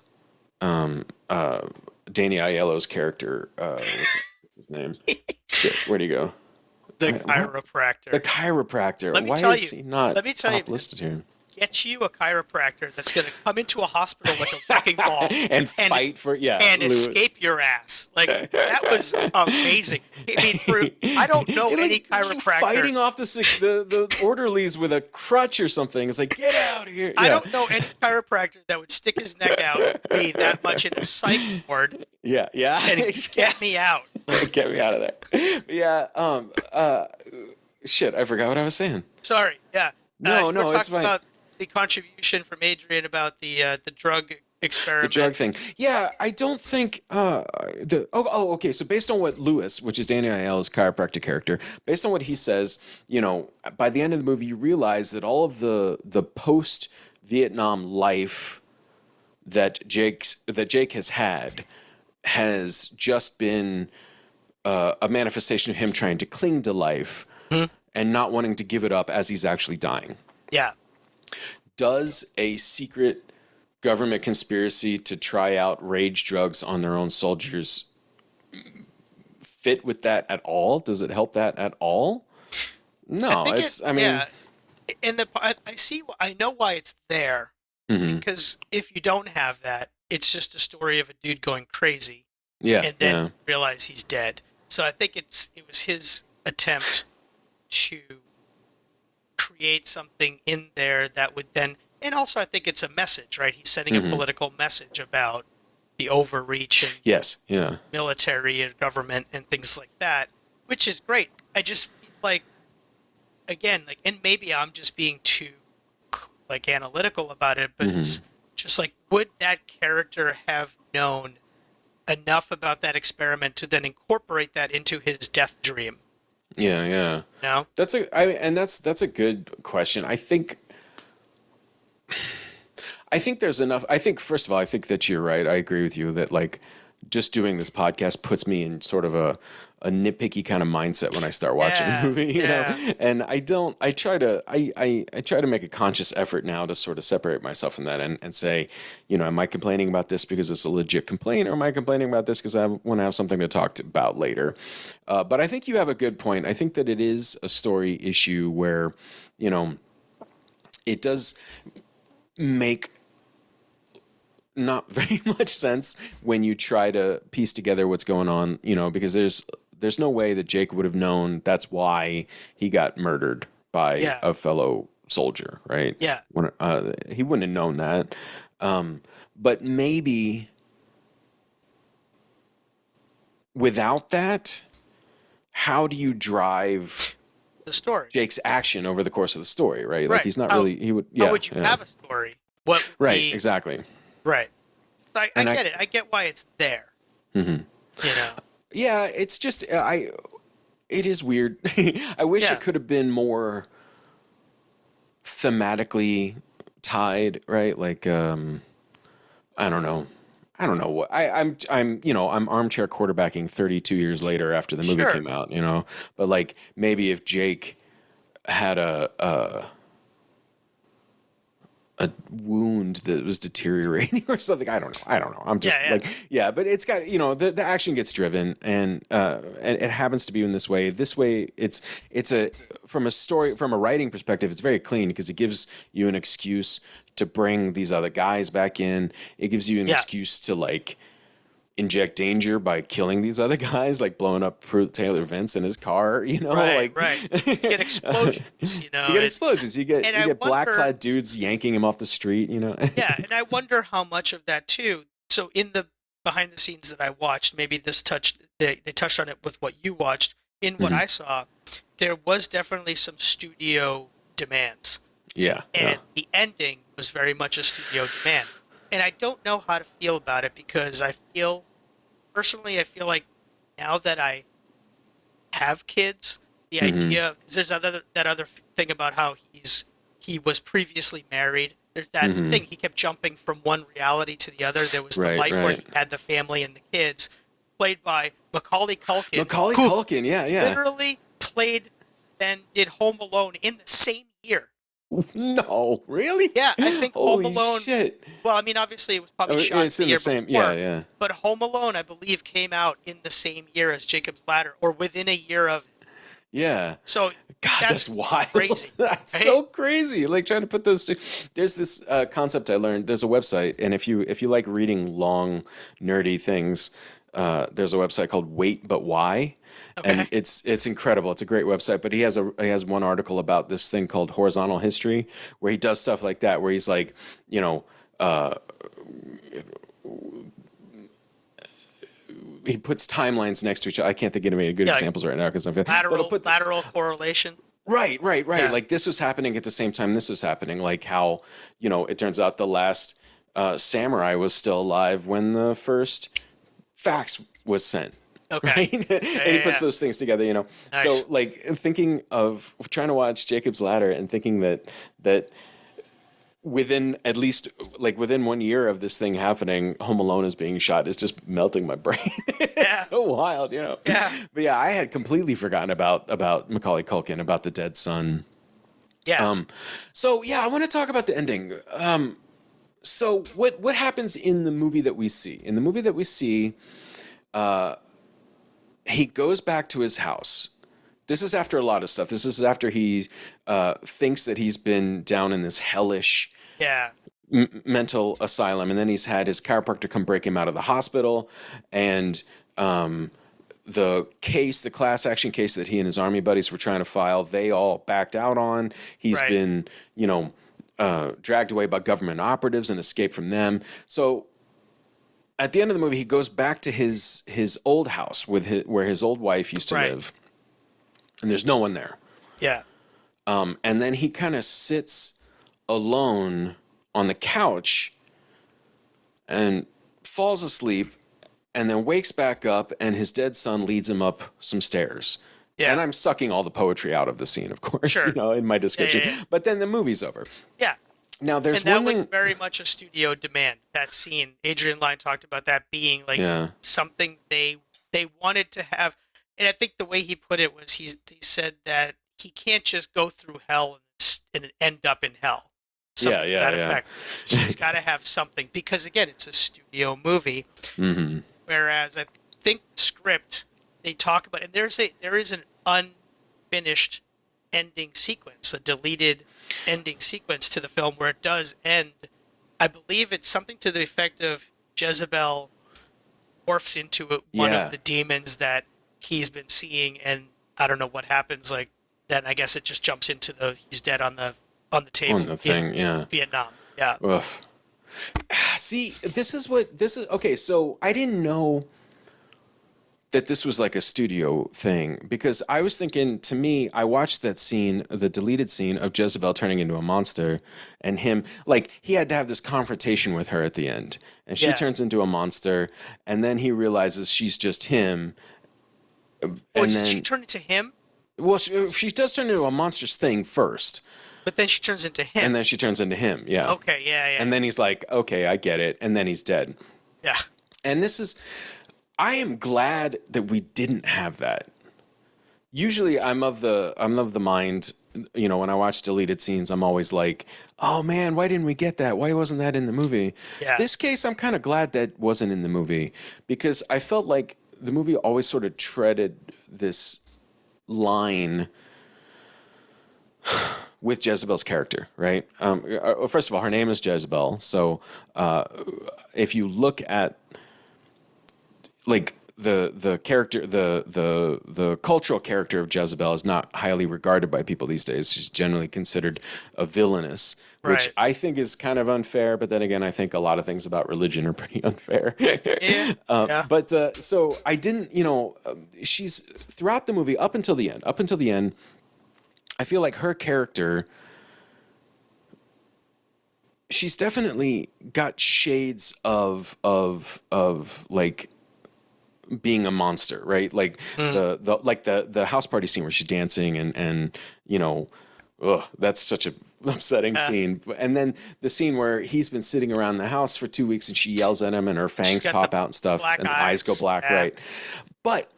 Danny Aiello's character. What's his name? Shit, where'd he go? The What? The chiropractor. chiropractor. Let me Why tell is you. he not Let me tell you, top listed here? get you a chiropractor that's going to come into a hospital like a wrecking ball And and fight for and Lewis. escape your ass. Like that was amazing. I mean, I don't know And, any like you chiropractor. fighting off the orderlies with a crutch or something. It's like get out of here. I Yeah, don't know any chiropractor that would stick his neck out and be that much in a psych ward yeah, yeah. and get Exactly. me out. Get me out of there. Yeah. Shit. I forgot what I was saying. Sorry. Yeah. No, You were no, it's talking fine. about the contribution from Adrian about the drug The drug experiment. thing. Yeah, I don't think okay, so based on what Lewis, which is Danny Aiello's chiropractic character, based on what he says, you know, by the end of the movie you realize that all of the post Vietnam life that Jake has had has just been a manifestation of him trying to cling to life Mhm. and not wanting to give it up as he's actually dying. Yeah. Does a secret government conspiracy to try out rage drugs on their own soldiers fit with that at all? Does it help that at all? I No, think it. it's, I mean, Yeah. And I see. I know why it's there mhm. because if you don't have that, it's just a story of a dude going crazy Yeah, and then yeah. realize he's dead. So I think it was his attempt to create something in there that would then, and also I think it's a message, right? He's sending a Mhm. political message about the overreach and Yes, yeah. military and government and things like that, which is great. I just feel like, again, like, and maybe I'm just being too like analytical about it, but Mhm. it's just like, would that character have known enough about that experiment to then incorporate that into his death dream? Yeah, yeah. No? That's a good question. I think there's enough. I think first of all, I think that you're right. I agree with you that like just doing this podcast puts me in sort of a nitpicky kind of mindset when I start watching a Yeah, movie, you know. yeah, And I don't. I try to. I try to make a conscious effort now to sort of separate myself from that and say, you know, am I complaining about this because it's a legit complaint, or am I complaining about this because I want to have something to talk about later? But I think you have a good point. I think that it is a story issue where, you know, it does make not very much sense when you try to piece together what's going on, because there's no way that Jake would have known that's why he got murdered by Yeah. a fellow soldier, right? Yeah. He wouldn't have known that. But maybe without that, how do you drive The story. Jake's action over the course of the story, right? Like Right. he's not really, he would, How yeah, would you yeah. have a story? What would Right, be exactly. right? I And get it. I get why it's there. Mhm. You know. Yeah, it's just, it is weird. I wish Yeah. it could have been more thematically tied, right? Like, I don't know. I don't know what I'm armchair quarterbacking 32 years later after the movie Sure. came out, but like maybe if Jake had a wound that was deteriorating or something. I don't know. I'm just Yeah. like, yeah, but it's got, the action gets driven and it happens to be in this way. This way it's from a writing perspective, it's very clean because it gives you an excuse to bring these other guys back in. It gives you an Yeah. excuse to like inject danger by killing these other guys, like blowing up Taylor Vince in his car, Right. like Right. You get explosions. you get explosions. You And I get black wonder. clad dudes yanking him off the street. Yeah, and I wonder how much of that too. So in the behind the scenes that I watched, maybe they touched on it with what you watched. In what Mhm. I saw, there was definitely some studio demands, Yeah, and the ending was very much a studio demand. And I don't know how to feel about it because I feel like now that I have kids, the Mhm. idea because there's that other thing about how he was previously married. There's that Mhm. thing he kept jumping from one reality to the other. There was the Right, life where right. he had the family and the kids, played by Macaulay Culkin, Macaulay who Culkin. Yeah, yeah. literally played and did Home Alone in the same year. No, really? Yeah, I think Home Holy Alone. shit! Well, I mean, obviously it was I probably mean, shot it's the in the year same. Yeah, before, yeah, but Home Alone, I believe, came out in the same year as Jacob's Ladder, or within a year of it. yeah. So God, that's that's wild. crazy, That's right? so crazy. Like trying to put those two. There's this concept I learned. There's a website, and if you like reading long, nerdy things, there's a website called Wait But Why, and Okay. it's incredible. It's a great website. But he has one article about this thing called horizontal history, where he does stuff like that, where he's like, you know. He puts timelines next to each other. I can't think of any good Yeah, like examples right now because I'm. But he'll put lateral correlation. right, right, right. Yeah. Like this was happening at the same time this was happening. Like how, it turns out the last samurai was still alive when the first fax was sent. Okay. Right? And he puts Yeah. those things together. So Nice. like thinking of trying to watch Jacob's Ladder and thinking that within at least like within 1 year of this thing happening, Home Alone is being shot is just melting my brain. Yeah. It's so wild. Yeah. But yeah, I had completely forgotten about Macaulay Culkin, about the dead son. Yeah. So yeah, I want to talk about the ending. So what happens in the movie that we see? In the movie that we see, he goes back to his house. This is after a lot of stuff. This is after he thinks that he's been down in this hellish Yeah. mental asylum, and then he's had his chiropractor come break him out of the hospital, and the class action case that he and his army buddies were trying to file, they all backed out on. He's Right. been, dragged away by government operatives and escaped from them. So at the end of the movie, he goes back to his old house where his old wife used to Right. live, and there's no one there. Yeah. And then he kind of sits alone on the couch and falls asleep, and then wakes back up, and his dead son leads him up some stairs. Yeah. And I'm sucking all the poetry out of the scene, of course, Sure. in my description. Yeah. But then the movie's over. Yeah. Now, there's And that one was thing. very much a studio demand. That scene, Adrian Lyne talked about that being like Yeah. something they wanted to have. And I think the way he put it was he said that he can't just go through hell and end up in hell. Something to that effect. He's got to have something because again, it's a studio movie. Mm-hmm. Whereas I think the script they talk about, and there is an unfinished ending sequence, a deleted ending sequence to the film where it does end I believe it's something to the effect of Jezebel morphs into one of Yeah, the demons that he's been seeing, and I don't know what happens. Like then, I guess it just jumps into the he's dead on the on table the in thing. Yeah. Vietnam. Yeah, Ugh. See, this is okay. So I didn't know that this was like a studio thing because I was thinking, to me, I watched that scene, the deleted scene of Jezebel turning into a monster, and him, like, he had to have this confrontation with her at the end, and she yeah. turns into a monster, and then he realizes she's just him, Oh, and did she then, turn into him? well, she does turn into a monstrous thing first, But then she turns into him. and then she turns into him, yeah. Okay, yeah, yeah, And then he's like, okay, I get it, and then he's dead. yeah. And this is, I am glad that we didn't have that. Usually I'm of the mind, when I watch deleted scenes, I'm always like, oh man, why didn't we get that? Why wasn't that in the movie? Yeah. This case, I'm kind of glad that wasn't in the movie because I felt like the movie always sort of treaded this line with Jezebel's character, right? First of all, her name is Jezebel, so if you look at like the character the cultural character of Jezebel is not highly regarded by people these days. She's generally considered a villainess, which Right. I think is kind of unfair. But then again, I think a lot of things about religion are pretty unfair. Yeah. Yeah. But so I didn't, she's throughout the movie up until the end. Up until the end, I feel like her character. She's definitely got shades of like being a monster, right? Like Mm. the house party scene where she's dancing and that's such a upsetting Yeah. scene. And then the scene where he's been sitting around the house for 2 weeks and she yells at him and her She's fangs got the pop out and stuff black and the eyes go eyes. black, Yeah. right? But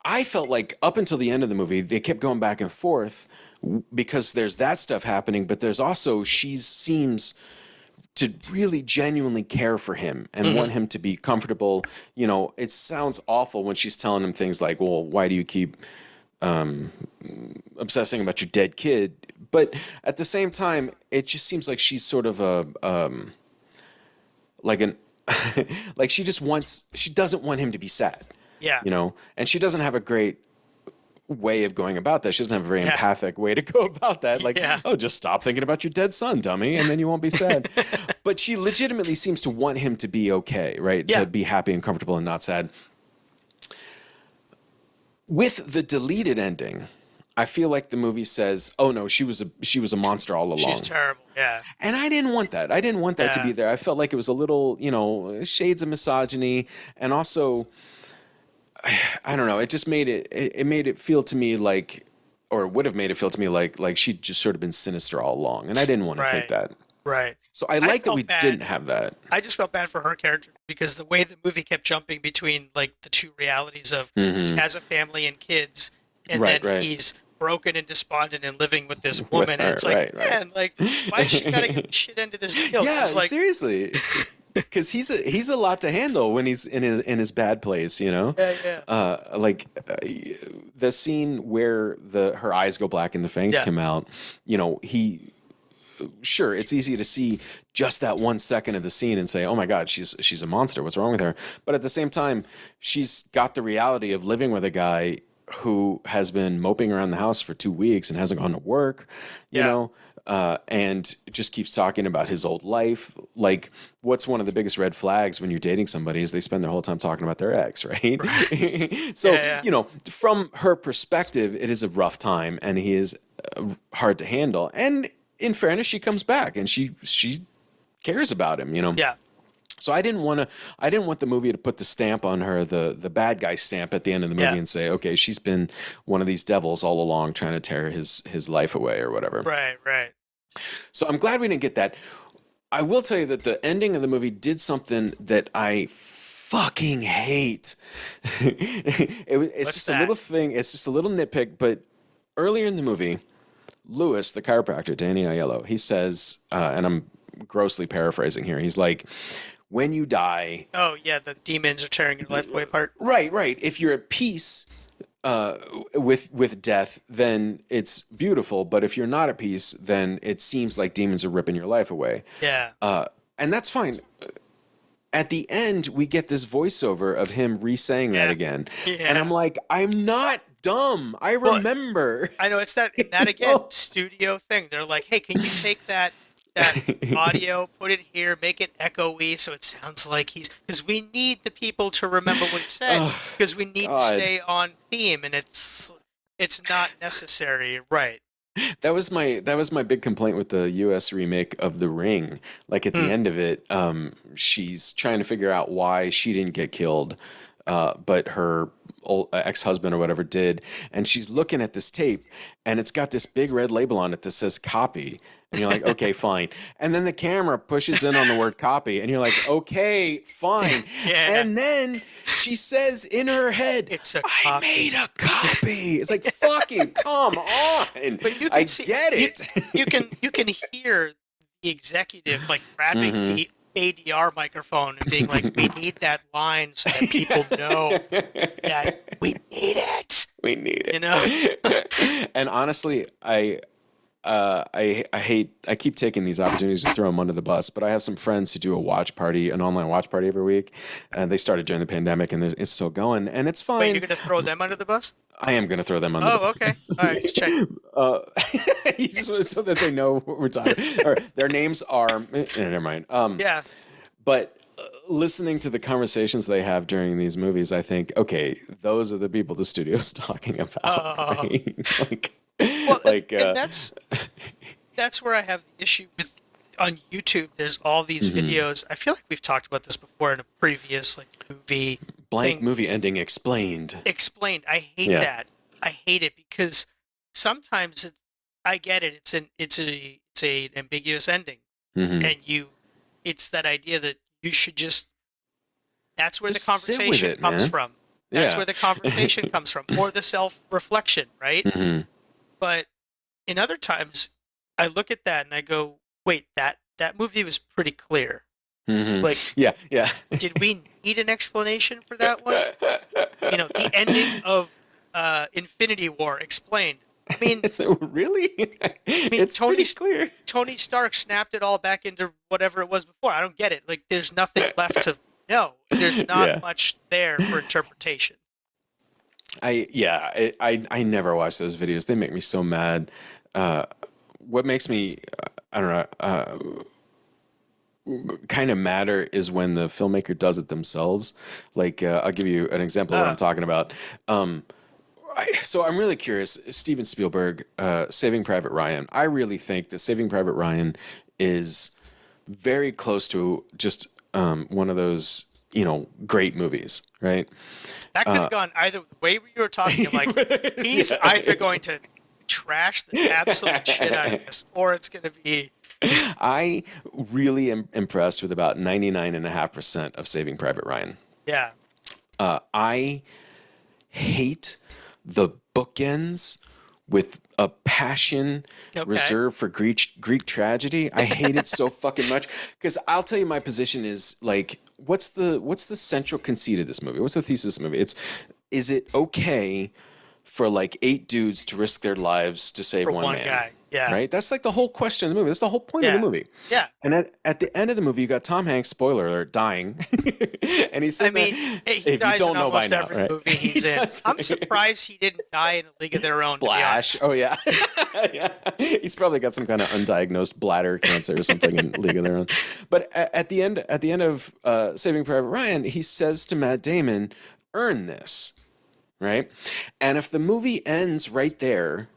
I felt like up until the end of the movie, they kept going back and forth because there's that stuff happening, but there's also she seems to really genuinely care for him and Hmm. want him to be comfortable. It sounds awful when she's telling him things like, well, why do you keep obsessing about your dead kid? But at the same time, it just seems like she's sort of a, like an, like she doesn't want him to be sad, Yeah. and she doesn't have a great way of going about that. She doesn't have a very Yeah. empathic way to go about that. Like, Yeah. oh, just stop thinking about your dead son, dummy, and then you won't be sad. But she legitimately seems to want him to be okay, right? Yeah. To be happy and comfortable and not sad. With the deleted ending, I feel like the movie says, "Oh no, she was a monster all She's along." terrible. Yeah. And I didn't want that. I didn't want that to Yeah. be there. I felt like it was a little, shades of misogyny, and also I don't know. It just made it made it feel to me like, or would have made it feel to me like she'd just sort of been sinister all along, and I didn't want to think Right. that. Right. So I I like that we felt bad. didn't have that. I just felt bad for her character because the way the movie kept jumping between like the two realities of he Hmm. has a family and kids, and Right, then right. he's broken and despondent and living with this With woman, and her, it's like, right, right. man, like, why is she gotta get the shit into this deal? Yeah, It's like, seriously. Because he's a lot to handle when he's in his bad place, yeah, yeah, the scene where her eyes go black and the fangs yeah, come out. He sure it's easy to see just that 1 second of the scene and say, "Oh my God, she's a monster. What's wrong with her?" But at the same time, she's got the reality of living with a guy who has been moping around the house for 2 weeks and hasn't gone to work, yeah, and just keeps talking about his old life. Like, what's one of the biggest red flags when you're dating somebody is they spend their whole time talking about their ex, right? So, yeah, yeah, from her perspective, it is a rough time, and he is hard to handle. And in fairness, she comes back and she cares about him. yeah, So I didn't want the movie to put the stamp on her, the bad guy stamp at the end of the movie yeah. and say, okay, she's been one of these devils all along trying to tear his life away or whatever. Right, right. So I'm glad we didn't get that. I will tell you that the ending of the movie did something that I fucking hate. It's What's just a that? little thing. It's just a little nitpick. But earlier in the movie, Lewis, the chiropractor, Danny Aiello, he says, and I'm grossly paraphrasing here. He's like, when you die, Oh, yeah, the demons are tearing your life away apart. right. If you're at peace, with death, then it's beautiful. But if you're not at peace, then it seems like demons are ripping your life away. Yeah. And that's fine. At the end, we get this voiceover of him re-saying that Yeah. again. Yeah. And I'm like, I'm not dumb. I Well, remember. I know it's that again studio thing. They're like, hey, can you take that audio, put it here, make it echoey so it sounds like because we need the people to remember what he said because we need to stay on theme, and it's not necessary, right? That was my big complaint with the US remake of The Ring. Like at the end of it, she's trying to figure out why she didn't get killed, but her old ex-husband or whatever did, and she's looking at this tape, and it's got this big red label on it that says copy. And you're like, okay, fine. And then the camera pushes in on the word copy, and you're like, okay, fine. Yeah. And then she says in her head, It's a I copy. made a copy. It's like, fucking come on. But you can I see, get it. You can hear the executive like grabbing the ADR microphone and being like, "We need that line so that people know that we need it." We need it. You know? And honestly, I keep taking these opportunities to throw them under the bus, but I have some friends who do an online watch party every week, and they started during the pandemic, and it's still going, and it's fine. Wait, you're gonna throw them under the bus? I am going to throw them under the bus. Okay. All right, just check. You just so that they know what we're talking. Or their names are. Never mind. Yeah. But listening to the conversations they have during these movies, I think, okay, those are the people the studio's talking about. Right? And that's where I have the issue with on YouTube. There's all these videos. I feel like we've talked about this before in a previous movie. Blank movie ending explained. Explained. I hate that. I hate it because sometimes I get it. It's an ambiguous ending, and it's that idea that you should just. That's where Just the conversation comes from. That's where the conversation comes from, or the self-reflection, right? But in other times, I look at that and I go, "Wait, that movie was pretty clear." Like, yeah. Did we need an explanation for that one? The ending of Infinity War explained. I mean, really? It's Tony, pretty clear. Tony Stark snapped it all back into whatever it was before. I don't get it. Like, there's nothing left to know. There's not much there for interpretation. I never watch those videos. They make me so mad. What makes me, I don't know, kind of madder is when the filmmaker does it themselves. Like, I'll give you an example of what I'm talking about. So I'm really curious, Steven Spielberg, Saving Private Ryan. I really think that Saving Private Ryan is very close to just one of those, great movies, right? That could have gone either the way we were talking. Like, he's either going to trash the absolute shit out of this, or it's going to be. I really am impressed with about 99.5% of Saving Private Ryan. Yeah. I hate the bookends with a passion reserved for Greek tragedy. I hate it so fucking much because I'll tell you my position is like, what's the central conceit of this movie? What's the thesis of the movie? Is it okay for like 8 dudes to risk their lives to save one man? Guy. Yeah. Right? That's like the whole question of the movie. That's the whole point of the movie. Yeah. And at the end of the movie, you got Tom Hanks, spoiler alert, dying. And he said, he dies in almost every movie he's in. I'm surprised he didn't die in A League of Their Own. Splash. Oh, yeah. Yeah. He's probably got some kind of undiagnosed bladder cancer or something in League of Their Own. But at the end of Saving Private Ryan, he says to Matt Damon, earn this. Right? And if the movie ends right there,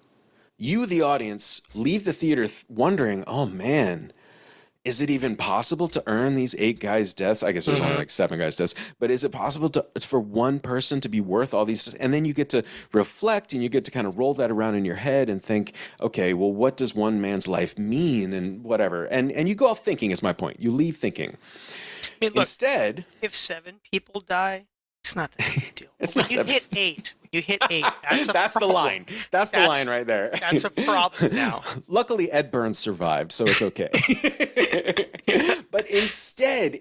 you, the audience, leave the theater wondering, oh, man, is it even possible to earn these 8 guys' deaths? I guess it was only like 7 guys' deaths. But is it possible for one person to be worth all these? And then you get to reflect and you get to kind of roll that around in your head and think, okay, well, what does one man's life mean and whatever? And you go off thinking is my point. You leave thinking. I mean, look, instead, if 7 people die, it's not that big a deal. When you hit 8, that's the line. That's the line right there. That's a problem now. Luckily, Ed Burns survived, so it's okay. But instead,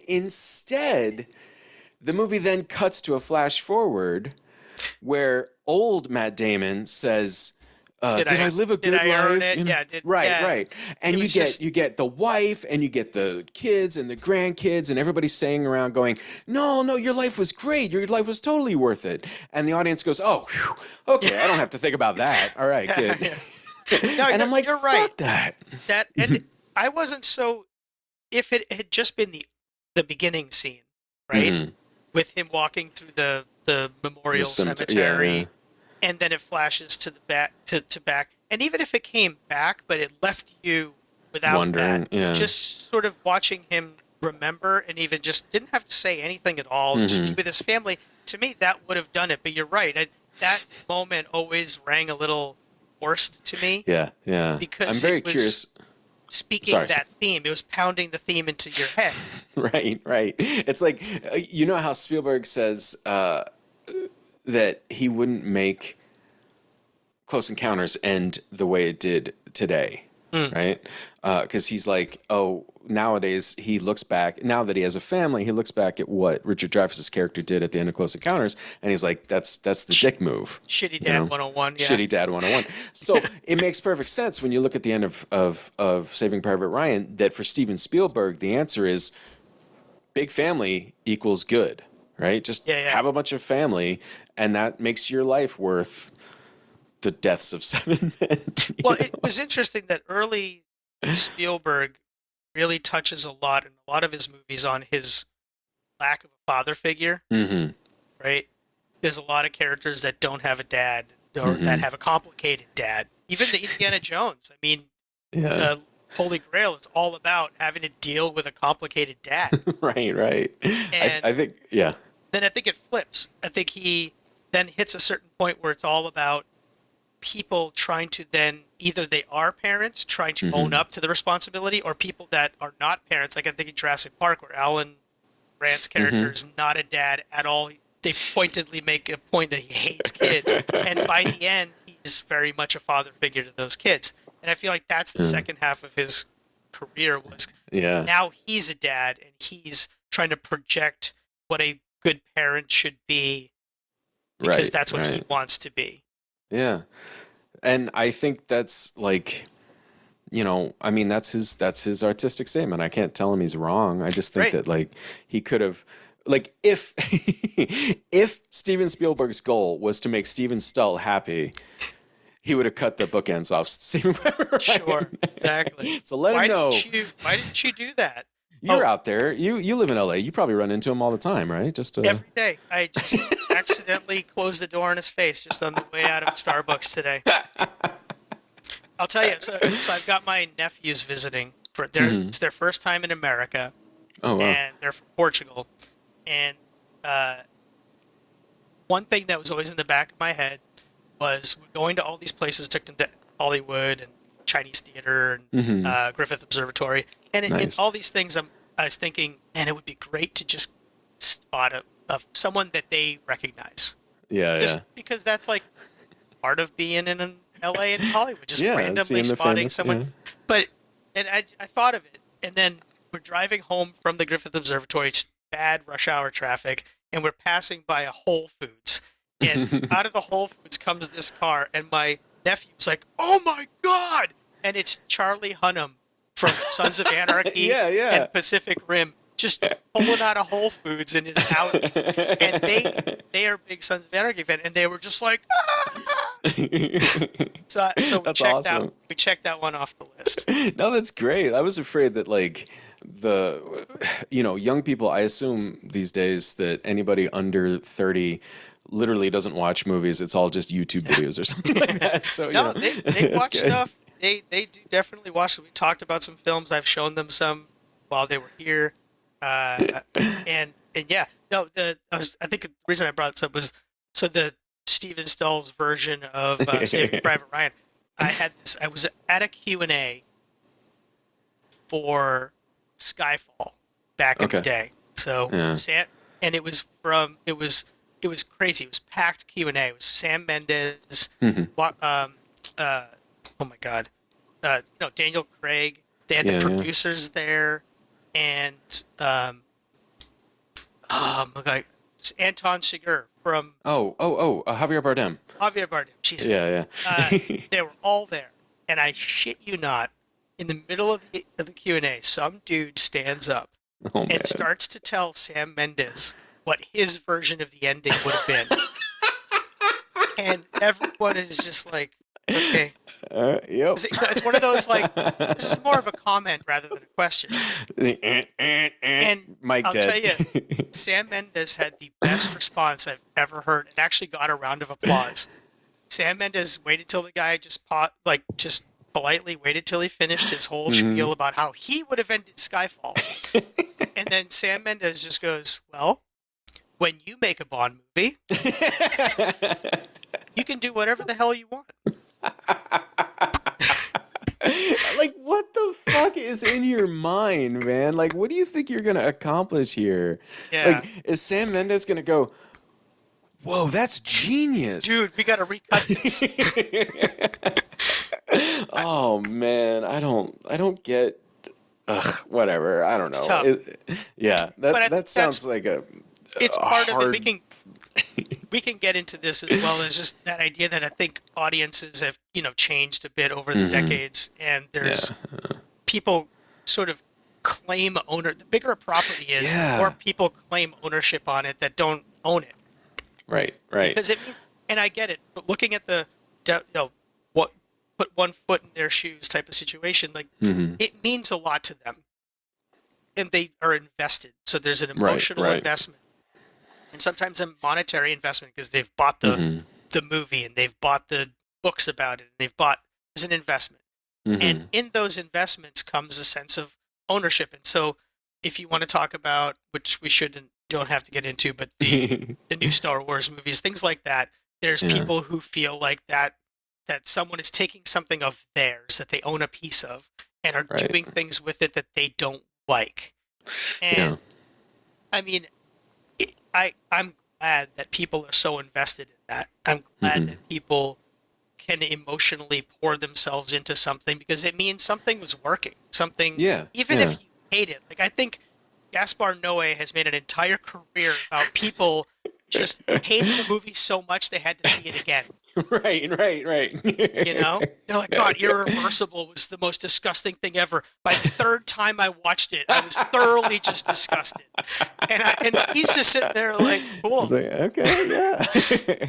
the movie then cuts to a flash forward where old Matt Damon says, "Did I live a did good I earn life?" it? You know, Yeah, right, right. And It was just you get the wife, and you get the kids and the grandkids, and everybody's saying around, going, "No, no, your life was great. Your life was totally worth it." And the audience goes, "Oh, whew, okay, I don't have to think about that. All right, yeah, good." yeah. No, And I'm like, you're right. "Fuck that." That and I wasn't so if it had just been the beginning scene, right? Hmm. With him walking through the The memorial cemetery, yeah, yeah. cemetery, and then it flashes to the back to back. And even if it came back, but it left you without that, Wondering, yeah. just sort of watching him remember and even just didn't have to say anything at all, just be Hmm. with his family. To me, that would have done it. But you're right. That moment always rang a little forced to me Yeah, yeah. I'm because it very was curious. speaking Sorry. that theme. It was pounding the theme into your head. Right, right. It's like, you know how Spielberg says that he wouldn't make Close Encounters end the way it did today, Mm. right? Because he's like, oh, nowadays he looks back, now that he has a family, he looks back at what Richard Dreyfuss's character did at the end of Close Encounters, and he's like, that's the dick move. Shitty You Dad know, 101, yeah. Shitty Dad 101. So it makes perfect sense when you look at the end of Saving Private Ryan that for Steven Spielberg, the answer is big family equals good, right? Just Yeah, yeah. have a bunch of family, and that makes your life worth the deaths of seven men. Well, it was interesting that early Spielberg really touches a lot in a lot of his movies on his lack of a father figure, Mm-hmm. right? There's a lot of characters that don't have a dad or that Mm-hmm. have a complicated dad. Even the Indiana Jones. I mean, Yeah. Holy Grail is all about having to deal with a complicated dad. Right, right. And I think, yeah. then I think it flips. I think he then hits a certain point where it's all about people trying to then either they are parents trying to own Mm-hmm. up to the responsibility, or people that are not parents. Like I think in Jurassic Park, where Alan Grant's character Mm-hmm. is not a dad at all. They pointedly make a point that he hates kids, and by the end, he's very much a father figure to those kids. And I feel like that's the Yeah. second half of his career was Yeah. now he's a dad and he's trying to project what a good parent should be because Right, that's what he right. wants to be. Yeah. And I think that's like, I mean, that's his artistic statement. I can't tell him he's wrong. I just think Right. that like he could have, like, if if Steven Spielberg's goal was to make Steven Stull happy, he would have cut the bookends off Saving Private Sure. Ryan. Exactly. So let him Why know. didn't you why didn't you do that? You're Oh, out there. You live in LA. You probably run into him all the time, right? Just every day. I just accidentally closed the door in his face just on the way out of Starbucks today. I'll tell you. So I've got my nephews visiting for Mhm. it's their first time in America, Oh wow. and they're from Portugal. And uh, one thing that was always in the back of my head was we're going to all these places. Took them to Hollywood and Chinese theater and Hmm. Griffith Observatory, and in Nice. all these things, I was thinking, man, it would be great to just spot of someone that they recognize, Yeah, yeah. just because that's like part of being in an LA and Hollywood, just Yeah, randomly seeing the spotting famous. someone. Yeah. But and I thought of it, and then we're driving home from the Griffith Observatory, it's bad rush hour traffic, and we're passing by a Whole Foods, and out of the Whole Foods comes this car, and my nephew's like, "Oh my God!" And it's Charlie Hunnam from Sons of Anarchy Yeah, yeah. and Pacific Rim, just pulling out of Whole Foods in his Audi, and they are big Sons of Anarchy fan, and they were just like, so That's awesome. we checked that one off the list. No, that's great. I was afraid that like young people, I assume these days that anybody under 30 literally doesn't watch movies. It's all just YouTube videos or something like that. So, No, they it's watch good. stuff. They do definitely watch. We talked about some films. I've shown them some while they were here, uh, and yeah, no. I think the reason I brought this up was so the Steven Stull's version of Saving Private Ryan. I was at a Q&A for Skyfall back in the Okay. day. So Yeah. and it was crazy. It was packed Q&A. It was Sam Mendes, Mhm. oh my God, Daniel Craig. They had Yeah, the yeah. producers there, and oh my God, it's Anton Chigurh from Javier Bardem. Javier Bardem. Jesus. Yeah, yeah. They were all there, and I shit you not, in the middle of the Q&A, some dude stands up Oh man. and starts to tell Sam Mendes what his version of the ending would have been, and everyone is just like, okay. Yep. It's one of those, like, this is more of a comment rather than a question. And Mike I'll dead. tell you, Sam Mendes had the best response I've ever heard, and actually got a round of applause. Sam Mendes waited till the guy just politely waited till he finished his whole spiel about how he would have ended Skyfall. And then Sam Mendes just goes, well, when you make a Bond movie, you can do whatever the hell you want. Like, what the fuck is in your mind, man? Like, what do you think you're gonna accomplish here? Yeah. Like, is Sam Mendes gonna go, whoa, that's genius, Dude, we gotta recut this. Oh man, I don't get. Ugh, whatever. I don't know. It's tough. Yeah, But I that think sounds like it's a part hard... of it. We can get into this as well as just that idea that I think audiences have, changed a bit over the decades, and there's people sort of claim the bigger a property is, the more people claim ownership on it that don't own it. Right. Because and I get it, but looking at what put one foot in their shoes type of situation, like it means a lot to them, and they are invested. So there's an emotional investment, and sometimes a monetary investment because they've bought the movie and they've bought the books about it, and there's an investment, and in those investments comes a sense of ownership. And so, if you want to talk about, which we don't have to get into, but the new Star Wars movies, things like that, there's people who feel like that someone is taking something of theirs that they own a piece of and are doing things with it that they don't like. And I mean, I'm glad that people are so invested in that. I'm glad that people can emotionally pour themselves into something because it means something was working. Something, even if you hate it. Like, I think Gaspar Noé has made an entire career about people just hating the movie so much they had to see it again. Right. They're like, God, Irreversible was the most disgusting thing ever. By the third time I watched it, I was thoroughly just disgusted. And he's just sitting there like, cool. I was like, okay, yeah.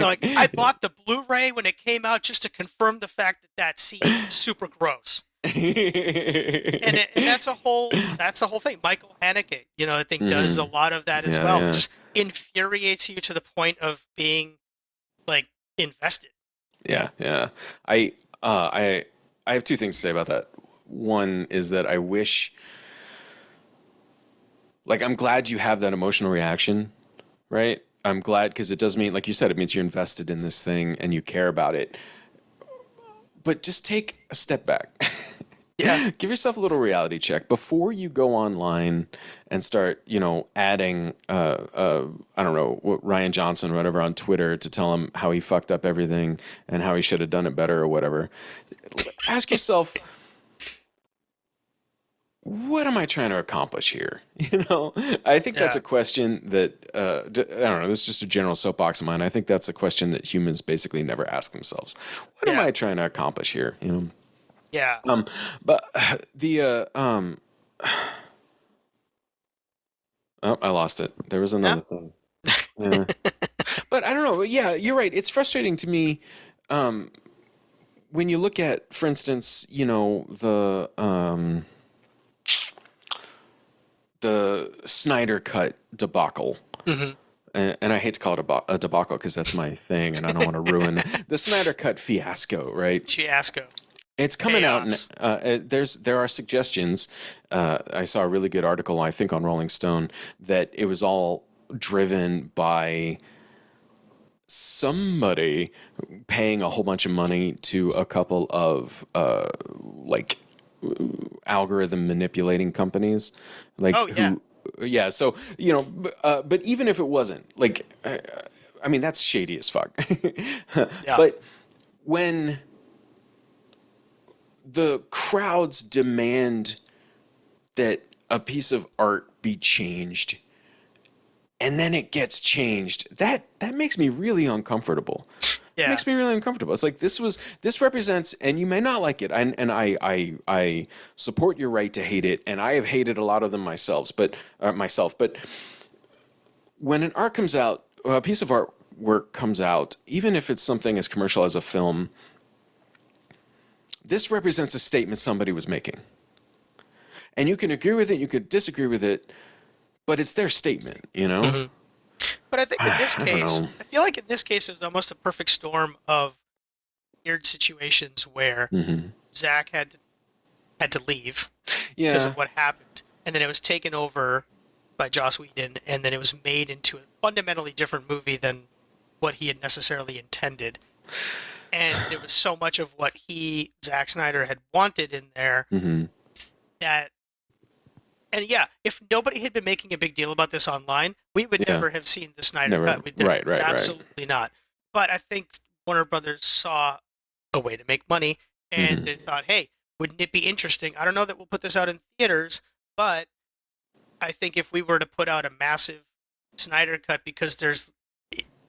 Like, I bought the Blu-ray when it came out just to confirm the fact that scene was super gross. and that's a whole thing. Michael Haneke, I think does a lot of that as well. It just infuriates you to the point of being like invested. Yeah. I have two things to say about that. One is that I wish, like, I'm glad you have that emotional reaction, right? I'm glad because it does mean, like you said, it means you're invested in this thing and you care about it. But just take a step back. Yeah. Give yourself a little reality check before you go online and start, adding, I don't know, Ryan Johnson or whatever on Twitter to tell him how he fucked up everything and how he should have done it better or whatever. Ask yourself, what am I trying to accomplish here? I think that's a question that, I don't know, this is just a general soapbox of mine. I think that's a question that humans basically never ask themselves. What am I trying to accomplish here? Yeah. But the I lost it. There was another thing. Yeah. But I don't know. Yeah, you're right. It's frustrating to me when you look at, for instance, the Snyder Cut debacle. And I hate to call it a debacle because that's my thing, and I don't want to ruin the Snyder Cut fiasco, right? Fiasco. It's coming Chaos. out. There are suggestions. I saw a really good article, I think, on Rolling Stone that it was all driven by somebody paying a whole bunch of money to a couple of algorithm manipulating companies, like who. Yeah, so but even if it wasn't, like, I mean, that's shady as fuck. But when the crowds demand that a piece of art be changed and then it gets changed. That makes me really uncomfortable. It Yeah. makes me really uncomfortable. It's like this represents, and you may not like it, and I support your right to hate it, and I have hated a lot of them myself. But when an art comes out, a piece of artwork comes out, even if it's something as commercial as a film, this represents a statement somebody was making, and you can agree with it, you could disagree with it, but it's their statement, you know. Hmm. But I think in this I don't case, know. I feel like in this case, it was almost a perfect storm of weird situations where Hmm. Zach had to leave because Yeah, of what happened, and then it was taken over by Joss Whedon, and then it was made into a fundamentally different movie than what he had necessarily intended. And there was so much of what Zack Snyder, had wanted in there hmm, that, and yeah, if nobody had been making a big deal about this online, we would yeah, never have seen the Snyder never. Cut. We did Right, right, right. absolutely not. But I think Warner Brothers saw a way to make money, and Hmm. they thought, hey, wouldn't it be interesting? I don't know that we'll put this out in theaters, but I think if we were to put out a massive Snyder Cut, because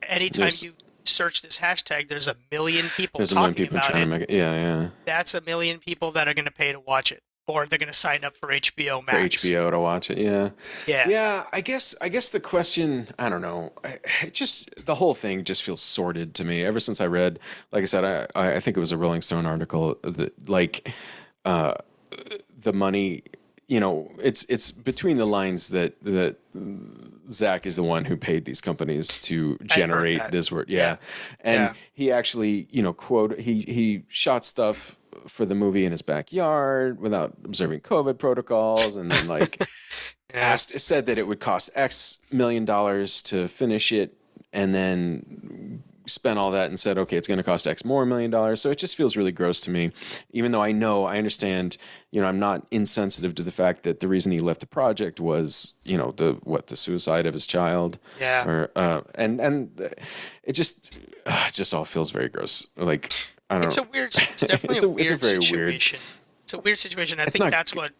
anytime There's you search this hashtag, there's a million people there's a million talking people about trying to it. make it. Yeah, yeah. That's a million people that are going to pay to watch it, or they're going to sign up for HBO For Max. HBO to watch it. Yeah, Yeah. yeah. I guess the question. I don't know. It just the whole thing just feels sordid to me. Ever since I read, like I said, I think it was a Rolling Stone article that like uh, the money. It's between the lines that Zach is the one who paid these companies to I heard generate that. this word. Yeah. Yeah, and Yeah. he actually, he shot stuff for the movie in his backyard without observing COVID protocols, and then like Yeah. said that it would cost X million dollars to finish it, and then spent all that and said, okay, it's going to cost X more $1 million. So it just feels really gross to me, even though I understand, I'm not insensitive to the fact that the reason he left the project was, the suicide of his child, Yeah. or and it just all feels very gross. Like I don't know. It's definitely a It's a weird very weird. situation. It's a weird situation. I It's think not. that's what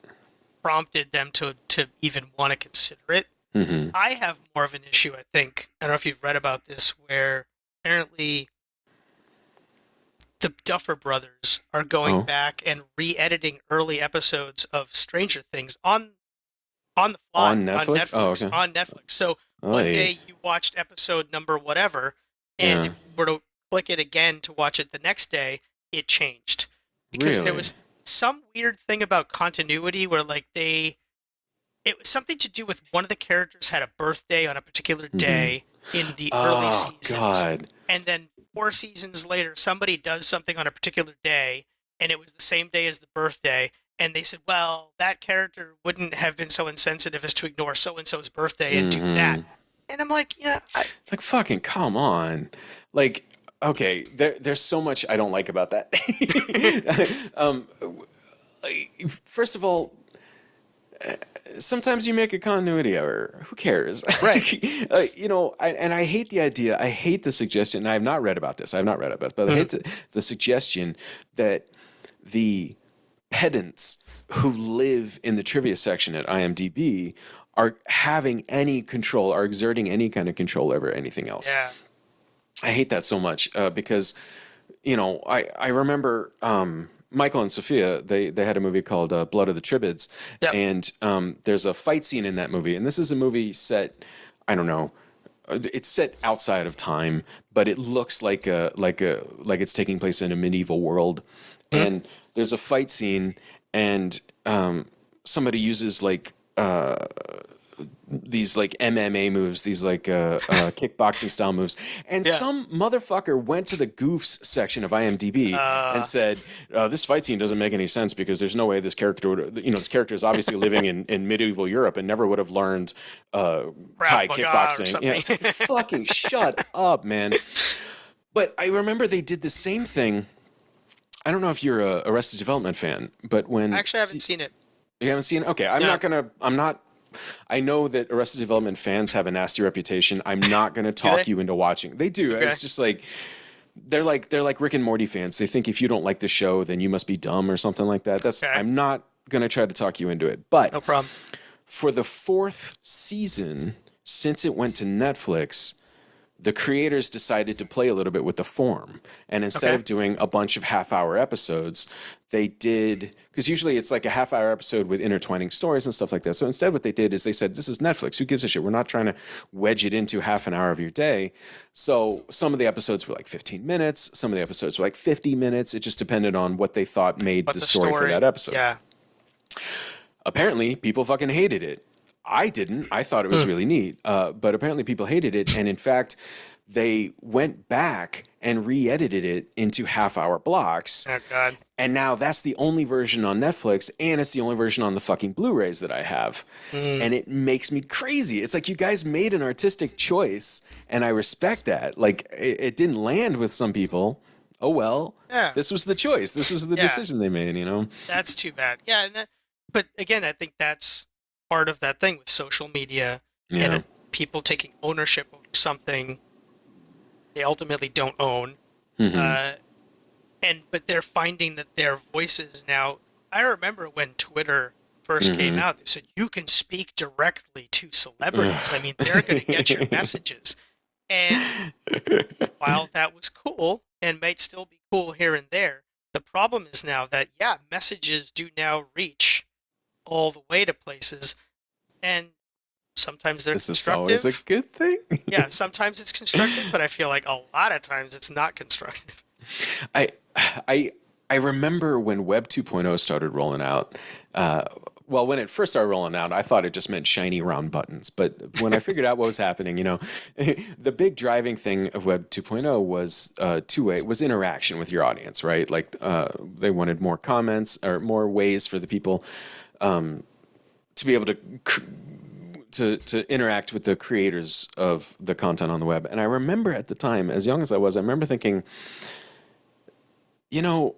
prompted them to even want to consider it. Hmm. I have more of an issue, I think. I don't know if you've read about this, where apparently the Duffer Brothers are going Oh, back and re-editing early episodes of Stranger Things on the fly on Netflix. Oh, okay. On Netflix. So Oh, one day you watched episode number whatever, and yeah. if you were to click it again to watch it the next day, it changed because there Really? was some weird thing about continuity where like it was something to do with one of the characters had a birthday on a particular Hmm. day in the early Oh seasons, God. and then 4 seasons later somebody does something on a particular day, and it was the same day as the birthday, and they said, well, that character wouldn't have been so insensitive as to ignore so and so's birthday and do that. Hmm. And I'm like, yeah, It's like fucking come on. Like okay, there's so much I don't like about that. um, First of all, sometimes you make a continuity error. Who cares? right. And I hate the idea. I hate the suggestion. And I have not read about this. I have not read about this, but I Mhm. hate the suggestion that the pedants who live in the trivia section at IMDb are having any control, are exerting any kind of control over anything else. Yeah. I hate that so much because I remember Michael and Sophia. They had a movie called Blood of the Tribbids, Yep. and there's a fight scene in that movie. And this is a movie set, I don't know, it's set outside of time, but it looks like it's taking place in a medieval world. Mhm. And there's a fight scene, and somebody uses like these like MMA moves, these like kickboxing style moves, and Yeah. some motherfucker went to the goofs section of IMDb and said, "This fight scene doesn't make any sense because there's no way this character would, this character is obviously living in medieval Europe and never would have learned Thai Maga or kickboxing." Yeah, something. it's like fucking shut up, man. But I remember they did the same thing. I don't know if you're a Arrested Development fan, but when I actually haven't seen it. you haven't seen it? Okay, No. I'm not. I know that Arrested Development fans have a nasty reputation. I'm not going to talk they? you into watching. They do. Okay. It's just like they're like Rick and Morty fans. They think if you don't like the show, then you must be dumb or something like that. Okay. I'm not going to try to talk you into it. But No problem. for the fourth season, since it went to Netflix, the creators decided to play a little bit with the form. And instead Okay. of doing a bunch of half-hour episodes, they did, because usually it's like a half-hour episode with intertwining stories and stuff like that. So instead what they did is they said, this is Netflix. Who gives a shit? We're not trying to wedge it into half an hour of your day. So some of the episodes were like 15 minutes. Some of the episodes were like 50 minutes. It just depended on what they thought made But the the story for that story, episode. yeah. Apparently, people fucking hated it. I didn't. I thought it was really neat. But apparently, people hated it. And in fact, they went back and re-edited it into half-hour blocks. Oh God. And now that's the only version on Netflix, and it's the only version on the fucking Blu-rays that I have. And it makes me crazy. It's like you guys made an artistic choice, and I respect that. Like, it didn't land with some people. Oh well. Yeah. This was the choice. This was the Yeah. decision they made, you know? That's too bad. Yeah, but again, I think that's part of that thing with social media Yeah. and people taking ownership over something they ultimately don't own. Mhm. But they're finding that their voices now. I remember when Twitter first came out, they said you can speak directly to celebrities. I mean, they're going to get your messages. And while that was cool and might still be cool here and there, the problem is now that, yeah, messages do now reach all the way to places, and sometimes they're Is this always a constructive. good thing? Yeah, sometimes it's constructive, but I feel like a lot of times it's not constructive. I I I remember when Web 2.0 started rolling out. Well, when it first started rolling out, I thought it just meant shiny round buttons. But when I figured out what was happening, you know, the big driving thing of Web 2.0 was two-way, was interaction with your audience, right? Like they wanted more comments or more ways for the people to be able to interact with the creators of the content on the web. And I remember at the time, as young as I was, I remember thinking, you know,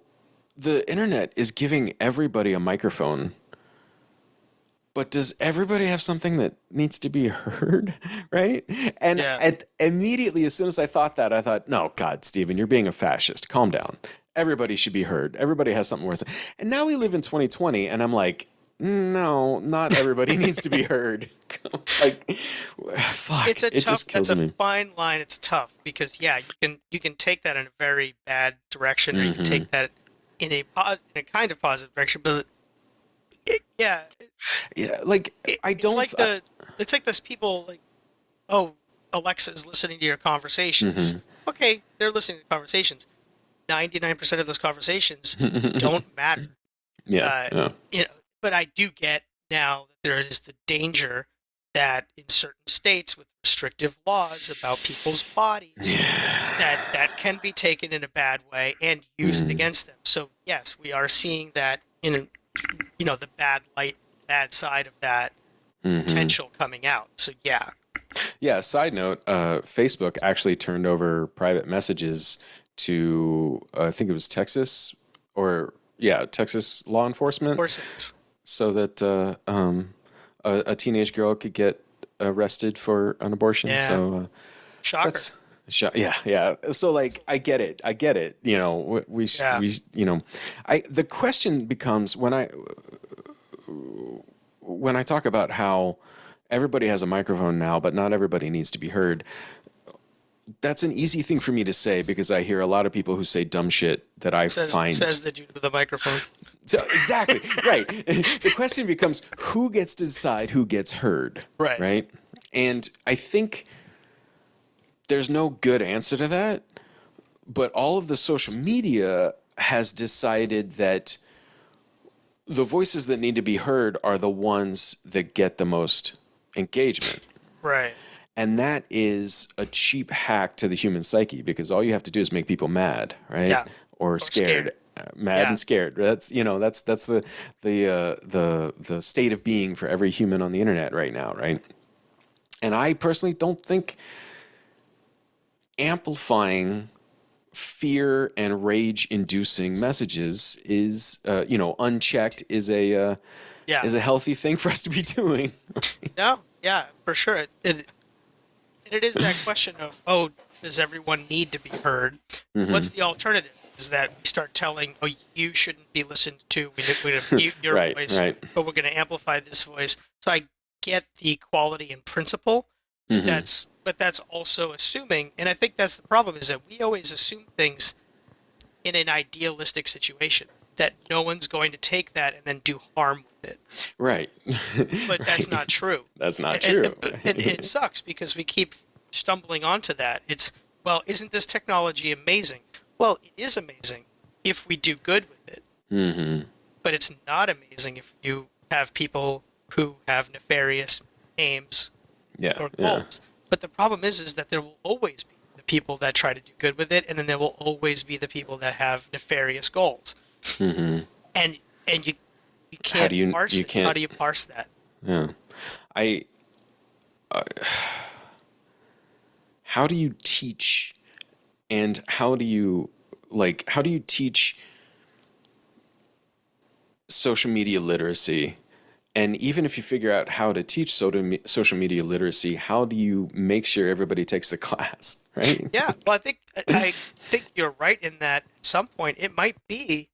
the internet is giving everybody a microphone, but does everybody have something that needs to be heard, right? And Yeah. immediately, as soon as I thought that, I thought, no, God, Stephen, you're being a fascist. Calm down. Everybody should be heard. Everybody has something worth it. And now we live in 2020, and I'm like, no, not everybody needs to be heard. Like, fuck, It's a it tough. just That's kills a me. fine line. It's tough because yeah, you can take that in a very bad direction, or you can take that in a kind of positive direction. But yeah, Yeah, like I it's don't. like it's like those people like, oh, Alexa's listening to your conversations. Okay, they're listening to conversations. 99% of those conversations don't matter. Yeah, Uh, yeah. but I do get now that there is the danger that in certain states with restrictive laws about people's bodies, that can be taken in a bad way and used against them. So yes, we are seeing that in the bad side of that potential coming out. So yeah. Yeah, side note, Facebook actually turned over private messages to, I think it was Texas, or yeah, Texas law enforcement, Horses. so that a teenage girl could get arrested for an abortion. Yeah. So Shocker. that's, yeah, yeah. So like, I get it. You know, Yeah. the question becomes when I talk about how everybody has a microphone now, but not everybody needs to be heard. That's an easy thing for me to say because I hear a lot of people who say dumb shit that I find. Says the dude with the microphone. So exactly right. The question becomes who gets to decide who gets heard, Right. right? And I think there's no good answer to that. But all of the social media has decided that the voices that need to be heard are the ones that get the most engagement. Right. And that is a cheap hack to the human psyche because all you have to do is make people mad, right? Yeah. Or scared. Mad Yeah. and scared. That's that's the state of being for every human on the internet right now, right? And I personally don't think amplifying fear and rage inducing messages is unchecked is a Yeah. is a healthy thing for us to be doing. No, yeah, for sure. It is that question of, oh, does everyone need to be heard? What's the alternative? Is that we start telling, oh, you shouldn't be listened to. We're going to mute your Right, voice, right. but we're going to amplify this voice. So I get the equality in principle, Hmm. But that's also assuming, and I think that's the problem, is that we always assume things in an idealistic situation, that no one's going to take that and then do harm with it. Right. But that's Right. not true. That's not true. And it sucks because we keep stumbling onto that. It's, well, isn't this technology amazing? Well, it is amazing if we do good with it, Hmm. but it's not amazing if you have people who have nefarious aims Yeah. or Yeah. goals. But the problem is that there will always be the people that try to do good with it, and then there will always be the people that have nefarious goals. Hmm. And you How can't do you parse you it. How can't do you parse that? yeah. I how do you teach and how do you teach social media literacy? And even if you figure out how to teach social media literacy, how do you make sure everybody takes the class, right? Yeah, well, I think you're right in that at some point it might be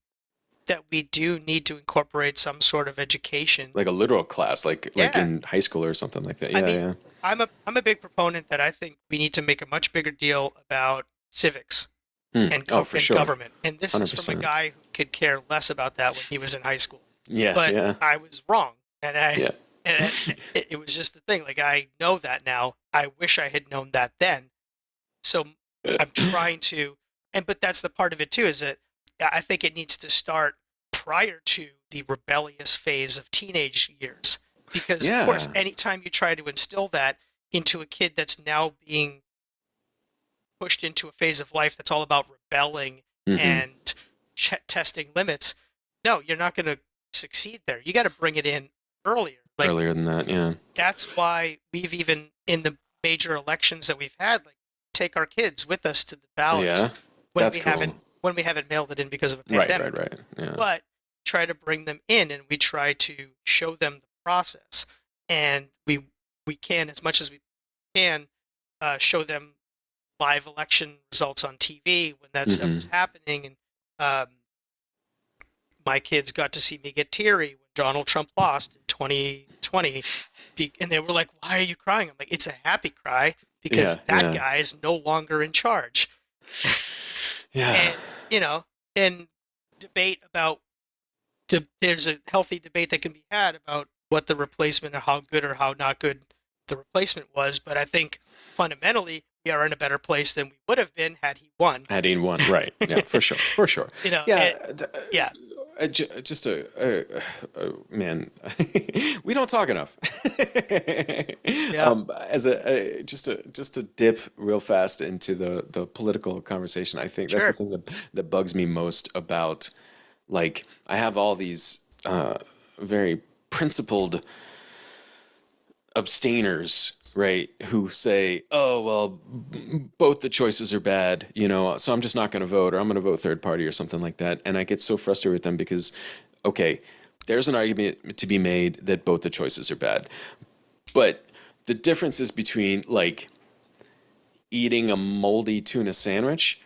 that we do need to incorporate some sort of education. Like a literal class, like Yeah, in high school or something like that. I Yeah, mean, yeah. I'm a big proponent that I think we need to make a much bigger deal about civics Hmm. and Oh, for sure. government. And this is from a 100%. guy who could care less about that when he was in high school. Yeah, But yeah. I was wrong, and Yeah. it was just the thing. Like, I know that now. I wish I had known that then. So I'm trying to, and but that's the part of it too, is that I think it needs to start prior to the rebellious phase of teenage years. Because of course, Yeah. anytime you try to instill that into a kid that's now being pushed into a phase of life that's all about rebelling Hmm. and testing limits, no, you're not going to succeed there. You got to bring it in earlier. Like, Earlier than that, yeah. that's why we've even in the major elections that we've had, like, take our kids with us to the ballots Yeah. That's cool. when we haven't mailed it in because of a Right, right, pandemic, right. Yeah. but try to bring them in, and we try to show them the process, and we can, as much as we can, show them live election results on TV when that stuff Hmm. is happening. And um, my kids got to see me get teary when Donald Trump lost in 2020, and they were like, "Why are you crying?" I'm like, "It's a happy cry because Yeah, that yeah. guy is no longer in charge." Yeah. And you know, and debate about there's a healthy debate that can be had about what the replacement or how good or how not good the replacement was. But I think fundamentally we are in a better place than we would have been had he won. Heading one, right? Yeah, for sure, for sure. You know, Yeah, yeah, just man, we don't talk enough. yeah, As just to dip real fast into the political conversation, I think that's the sure, thing that bugs me most about, like, I have all these very principled abstainers, right, who say, "Oh, well, both the choices are bad, so I'm just not going to vote, or I'm going to vote third party or something like that." And I get so frustrated with them because, okay, there's an argument to be made that both the choices are bad, but the difference is between, like, eating a moldy tuna sandwich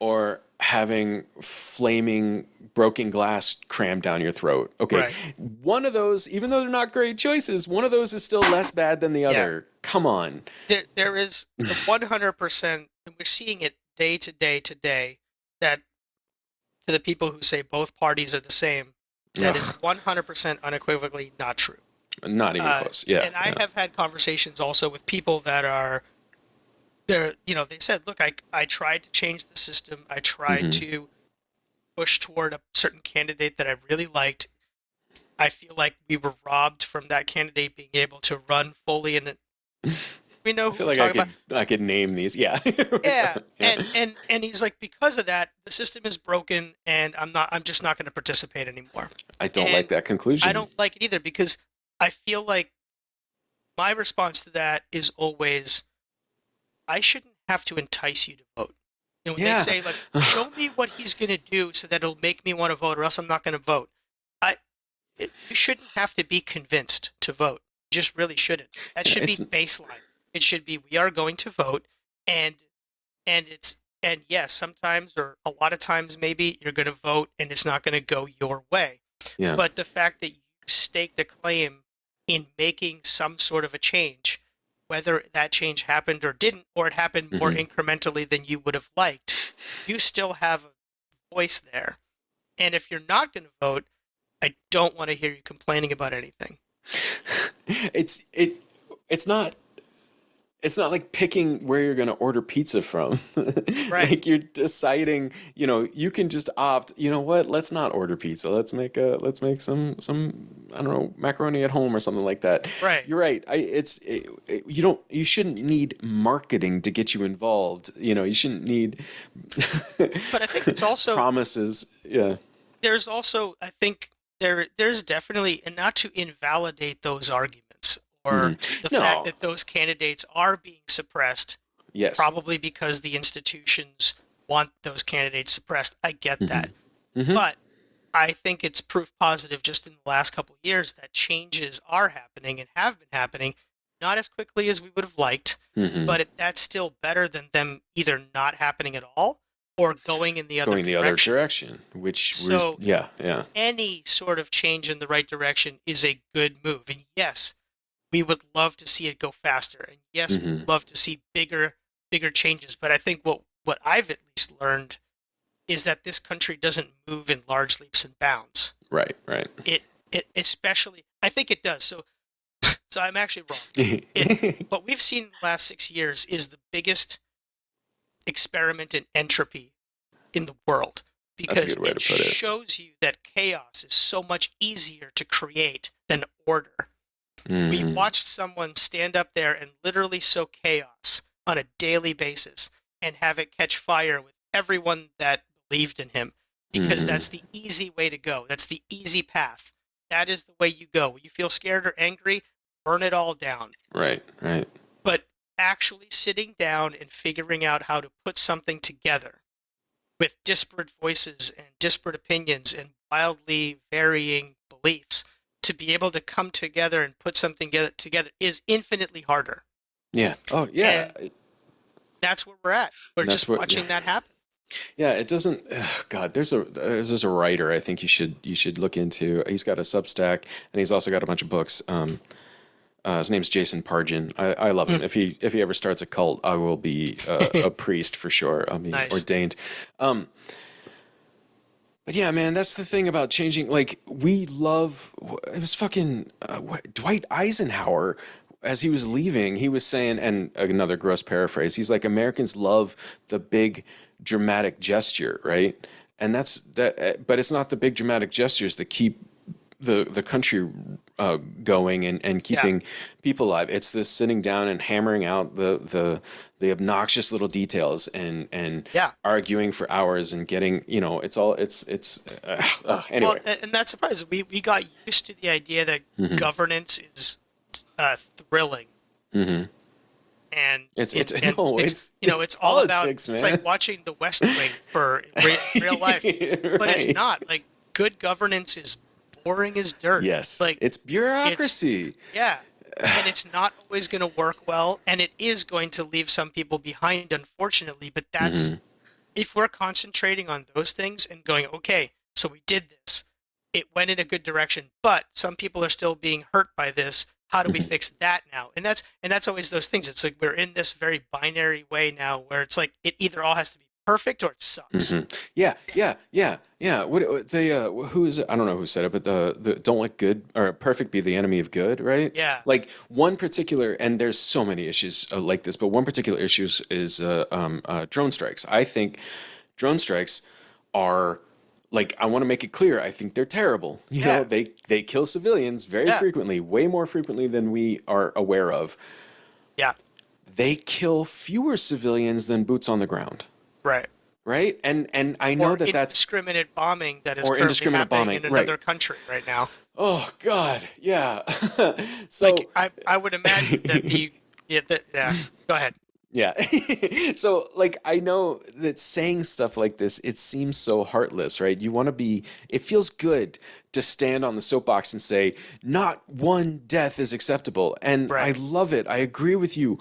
or having flaming broken glass crammed down your throat. Okay, right, one of those, even though they're not great choices, one of those is still less bad than the yeah. other. Come on. There is the 100%, and we're seeing it day to day to day, that to the people who say both parties are the same, that is Ugh, 100% unequivocally not true. not even close. Yeah, And I yeah. have had conversations also with people that are there. They said, "Look, I tried to change the system. I tried Hmm. to push toward a certain candidate that I really liked. I feel like we were robbed from that candidate being able to run fully, and we know I who feel we're like talking about." I could name these. Yeah. Yeah, Yeah. and he's like, because of that, the system is broken, and I'm just not going to participate anymore. I don't like And that I conclusion. don't like it either, because I feel like my response to that is always, I shouldn't have to entice you to vote. When they Yeah. say, like, show me what he's going to do so that it'll make me want to vote, or else I'm not going to vote. I You shouldn't have to be convinced to vote. You just really shouldn't. That Yeah, should be it's baseline. It should be, we are going to vote, and it's, and yes, sometimes, or a lot of times, maybe you're going to vote and it's not going to go your way. yeah. But the fact that you staked a claim in making some sort of a change, whether that change happened or didn't, or it happened more Mm-hmm. incrementally than you would have liked, you still have a voice there. And if you're not going to vote, I don't want to hear you complaining about anything. it's it it's not it's not like picking where you're going to order pizza from. Right. Like you're deciding, you can just opt, you know what, let's not order pizza. Let's make some I don't know, macaroni at home or something like that. Right. You're right. You shouldn't need marketing to get you involved. You shouldn't need But I think it's also promises. Yeah. there's also I think there's definitely, and not to invalidate those arguments or Hmm. the fact No. that those candidates are being suppressed, Yes. probably because the institutions want those candidates suppressed. I get Hmm. that. Hmm. But I think it's proof positive just in the last couple of years that changes are happening and have been happening, not as quickly as we would have liked, Hmm. but that's still better than them either not happening at all or going in the other Going the other direction. direction, which was, So yeah, yeah. any sort of change in the right direction is a good move. And yes, we would love to see it go faster. And yes, we Hmm. would love to see bigger changes. But I think what I've at least learned is that this country doesn't move in large leaps and bounds. Right, right. It especially, I think it does. So I'm actually wrong. What we've seen in the last 6 years is the biggest experiment in entropy in the world, That's a because good way to it put it. shows you that chaos is so much easier to create than order. We Hmm. watched someone stand up there and literally sow chaos on a daily basis and have it catch fire with everyone that believed in him, because Hmm. that's the easy way to go. That's the easy path. That is the way you go. When you feel scared or angry, burn it all down. Right, right. But actually sitting down and figuring out how to put something together with disparate voices and disparate opinions and wildly varying beliefs, to be able to come together and put something together is infinitely harder. Yeah. Oh, yeah. And that's where we're at. We're That's just what. Yeah. watching that happen. Yeah. It doesn't. Ugh, God, there's a writer I think you should look into. He's got a Substack and he's also got a bunch of books. His name's Jason Pargin. I love him. Mm. If he ever starts a cult, I will be a priest for sure. I'll be Nice. ordained. Um, But yeah, man, that's the thing about changing. Like, we love. It was fucking Dwight Eisenhower. As he was leaving, he was saying, and another gross paraphrase. He's like, Americans love the big dramatic gesture, right? And that's that. But it's not the big dramatic gestures that keep the country going and Yeah. keeping people alive. It's this sitting down and hammering out the obnoxious little details and Yeah. arguing for hours and getting, Well, anyway. and that's surprising. We got used to the idea that Hmm. governance is thrilling. Hmm. And It's and no, it's it's it's all about, politics, it's man. like watching The West Wing for real life, but it's Right. not. Like, good governance is boring as dirt. Yes, Like, it's bureaucracy. yeah, and it's not always going to work well, and it is going to leave some people behind, unfortunately. But that's, Hmm. if we're concentrating on those things and going, okay, so we did this, it went in a good direction, but some people are still being hurt by this. How do we Hmm. fix that now? And that's always those things. It's like we're in this very binary way now, where it's like it either all has to be perfect or it sucks. Hmm. Yeah, yeah, yeah, yeah. Who is it? I don't know who said it, but the don't let good or perfect be the enemy of good, right? Yeah, Like one particular, and there's so many issues like this, but one particular issue is drone strikes. I think drone strikes are like, I want to make it clear. I think they're terrible. yeah, They kill civilians very yeah, frequently, way more frequently than we are aware of. yeah. They kill fewer civilians than boots on the ground. Right. Right, and I know Or that that's indiscriminate bombing that is or currently indiscriminate happening bombing, in right? another country right now. Oh God, yeah. Like, So I would imagine that yeah. Go ahead. yeah, so like I know that saying stuff like this, it seems so heartless, right? You want to be. It feels good to stand on the soapbox and say, not one death is acceptable, and I Right. love it. I agree with you,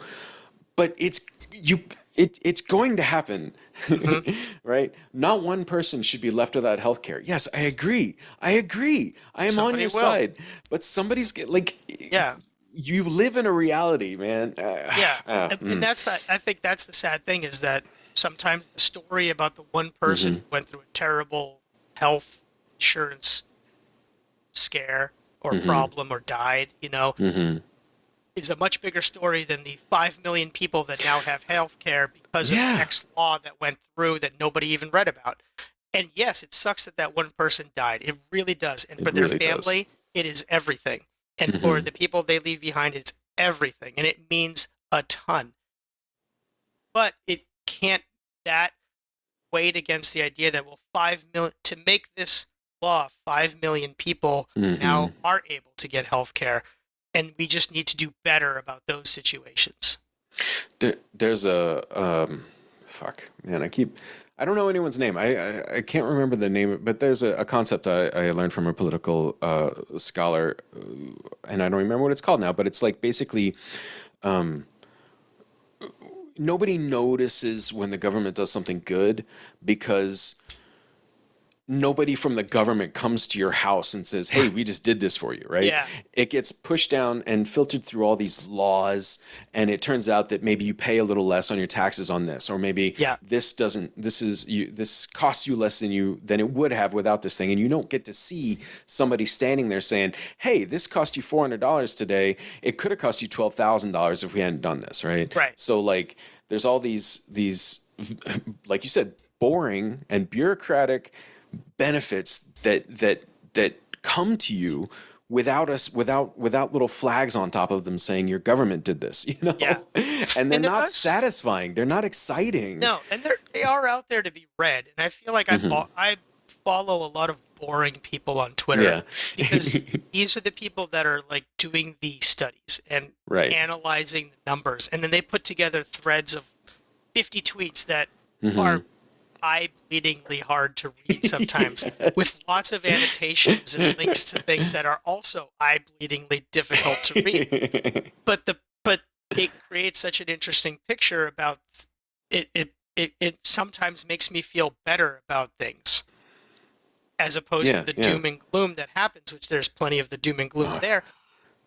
but it's going to happen. Hmm. Right? Not one person should be left without health care. Yes, I agree. I am on Somebody your will. side. But somebody's like, Yeah. you live in a reality, man. Yeah, and I think that's the sad thing is that sometimes the story about the one person Mm-hmm. who went through a terrible health insurance scare or Mm-hmm. problem or died, Mm-hmm. is a much bigger story than the 5 million people that now have health care because of Yeah, X law that went through that nobody even read about. And yes, it sucks that that one person died. It really does. And it for their really does. family, it is everything. And for Mm-hmm. the people they leave behind, it's everything. And it means a ton. But it can't that weighed against the idea that, well, 5 million, to make this law, 5 million people Mm-hmm. now are able to get health care. And we just need to do better about those situations. There's a fuck, man. I don't know anyone's name. I can't remember the name, but there's a concept I learned from a political scholar, and I don't remember what it's called now. But it's like basically nobody notices when the government does something good because nobody from the government comes to your house and says, "Hey, we just did this for you," right? Yeah. It gets pushed down and filtered through all these laws, and it turns out that maybe you pay a little less on your taxes on this, or maybe Yeah. this costs you less than it would have without this thing, and you don't get to see somebody standing there saying, "Hey, this cost you $400 today. It could have cost you $12,000 if we hadn't done this," right? Right. So like, there's all these like you said, boring and bureaucratic benefits that come to you without little flags on top of them saying your government did this, Yeah. and they're And there not was satisfying, they're not exciting. no, and they are out there to be read. And I feel like Hmm. I follow a lot of boring people on Twitter Yeah. because these are the people that are like doing the studies and Right. analyzing the numbers, and then they put together threads of 50 tweets that Hmm. are eye-bleedingly hard to read sometimes, with Yes. lots of annotations and links to things that are also eye-bleedingly difficult to read. But it creates such an interesting picture about it. It sometimes makes me feel better about things as opposed to Yeah, the yeah. doom and gloom that happens, which there's plenty of the doom and gloom Oh, there.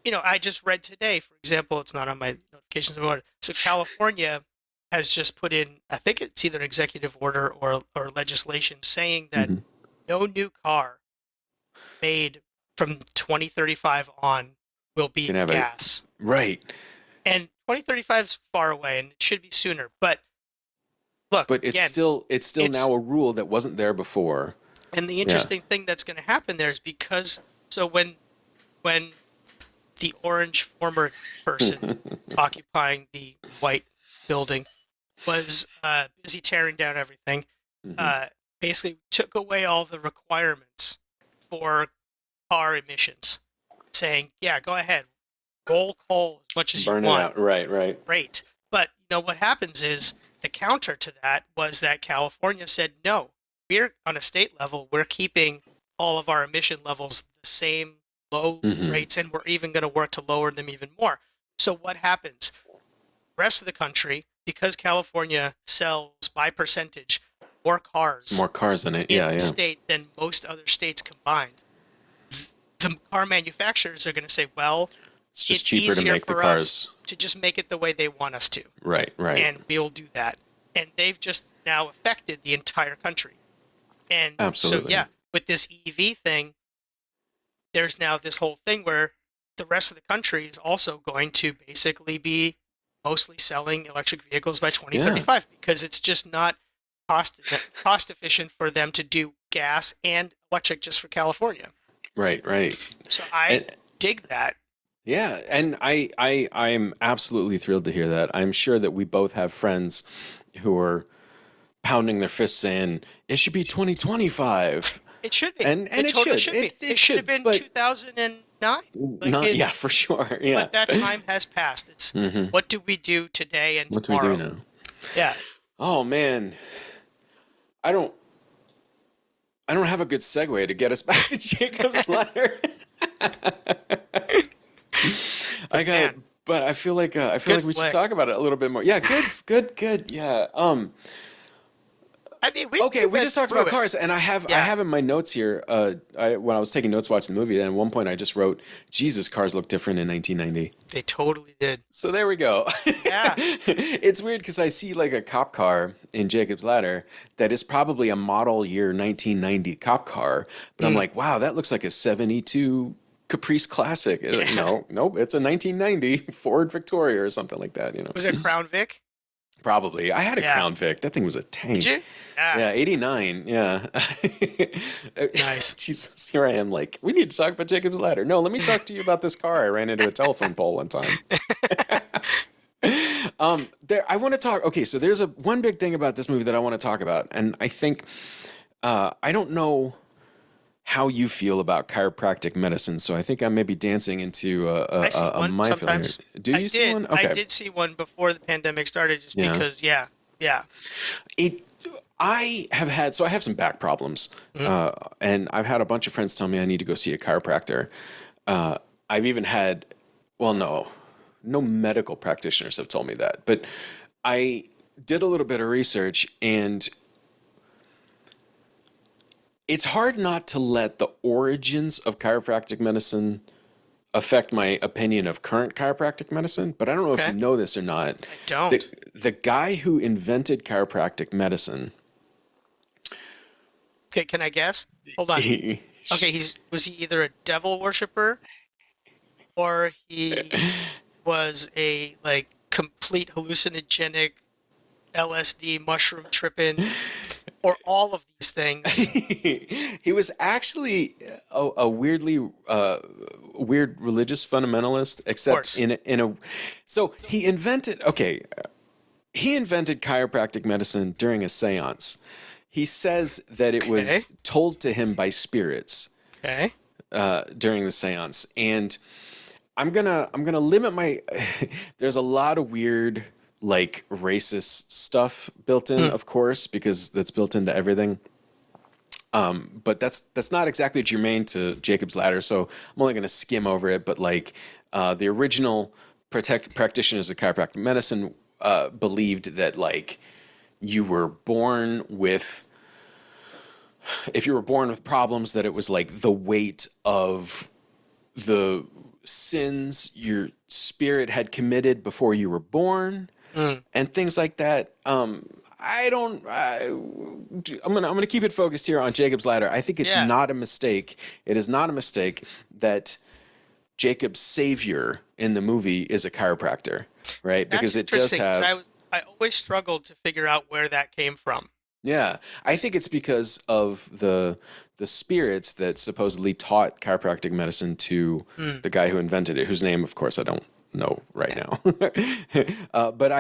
I just read today, for example, it's not on my notifications anymore. So California has just put in, I think it's either an executive order or legislation saying that mhm. no new car made from 2035 on will be Can have a gas. right. And 2035 is far away and it should be sooner. But look, But again, it's still it's now a rule that wasn't there before. and the Yeah. interesting thing that's going to happen there is because so when the orange former person occupying the white building was busy tearing down everything, Hmm. uh, basically took away all the requirements for car emissions, saying, yeah, go ahead, roll coal as much as you Burn it want, out. Right, right. great. But what happens is the counter to that was that California said, no, we're on a state level, we're keeping all of our emission levels the same low Hmm. rates, and we're even going to work to lower them even more. So what happens? The rest of the country, because California sells by percentage more cars More cars in it. in Yeah, the yeah. state than most other states combined, the car manufacturers are going to say, well, It's just it's cheaper to easier make the for us cars. to just make it the way they want us to, Right, right. and we'll do that. And they've just now affected the entire country. And so, Absolutely. yeah, with this EV thing, there's now this whole thing where the rest of the country is also going to basically be mostly selling electric vehicles by Yeah. 2035 because it's just not cost efficient for them to do gas and electric just for California. Right, right. So I And dig that. yeah, and I am absolutely thrilled to hear that. I'm sure that we both have friends who are pounding their fists saying it should be 2025. It should be. And It it totally should. should be. It It should have should, been but 2009. Like not it, yeah, for sure. Yeah. but that time has passed. It's Hmm. what do we do today and What do we do tomorrow? now? Yeah. Oh man, I don't I don't have a good segue to get us back to Jacob's ladder. I But got, man, but I feel good like we should flick. talk about it a little bit more. Yeah, good, good, good. Yeah. I mean, Okay, we've we been just talked through about it. cars, and I Yeah, have in my notes here. When I was taking notes watching the movie, and at one point I just wrote, "Jesus, cars look different in 1990." they totally did. So there we go. Yeah. It's weird because I see like a cop car in Jacob's Ladder that is probably a model year 1990 cop car, but I'm Mm. like, wow, that looks like a 72 Caprice Classic. Yeah. No, nope, it's a 1990 Ford Victoria or something like that. Was it Crown Vic? Probably. I had a Yeah. Crown Vic. That thing was a Did tank. you? Yeah. Yeah, 89. Yeah. Nice. Jesus, here I am like, we need to talk about Jacob's Ladder. No, let me talk to you about this car. I ran into a telephone pole one time. There, I want to talk. Okay, so there's a one big thing about this movie that I want to talk about, and I think I don't know how you feel about chiropractic medicine, so I think I may be dancing into I see a one minefield here. sometimes. Do you see one? I Okay, did see one before the pandemic started, just yeah. because. Yeah. Yeah. It. I have had so I have some back problems, Mm. and I've had a bunch of friends tell me I need to go see a chiropractor. I've even had, well, no medical practitioners have told me that, but I did a little bit of research, and it's hard not to let the origins of chiropractic medicine affect my opinion of current chiropractic medicine. But I don't know if you Okay. know this or not. I The, don't. the guy who invented chiropractic medicine, Okay. Can I guess? Hold on. he, Okay. Was he either a devil worshiper or he was a like complete hallucinogenic LSD mushroom tripping or all of these things? he was actually a weirdly weird religious fundamentalist, Of except course. in a so he invented chiropractic medicine during a seance. He says that it Okay. was told to him by spirits Okay. during the seance, and I'm gonna limit my. There's a lot of weird like racist stuff built in, Mm. of course, because that's built into everything. But that's not exactly germane to Jacob's Ladder, so I'm only gonna skim over it. But like the original practitioners of chiropractic medicine believed that like you were born with if you were born with problems that it was like the weight of the sins your spirit had committed before you were born Mm. and things like that. I don't. I'm gonna keep it focused here on Jacob's Ladder. I think it's Yeah. not a mistake. It is not a mistake that Jacob's savior in the movie is a chiropractor, right? That's Because it does interesting because have. I always struggled to figure out where that came from. Yeah, I think it's because of the spirits that supposedly taught chiropractic medicine to Mm. the guy who invented it, whose name, of course, I don't know right Yeah. now. But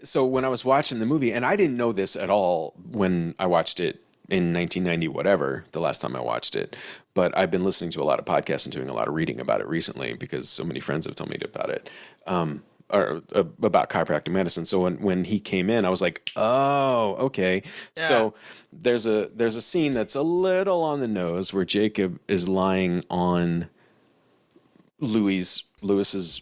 so when I was watching the movie, and I didn't know this at all when I watched it in 1990, whatever, the last time I watched it. But I've been listening to a lot of podcasts and doing a lot of reading about it recently because so many friends have told me about it. Or about chiropractic medicine. So when he came in, I was like, oh, okay. Yeah. So there's a scene that's a little on the nose where Jacob is lying on Lewis's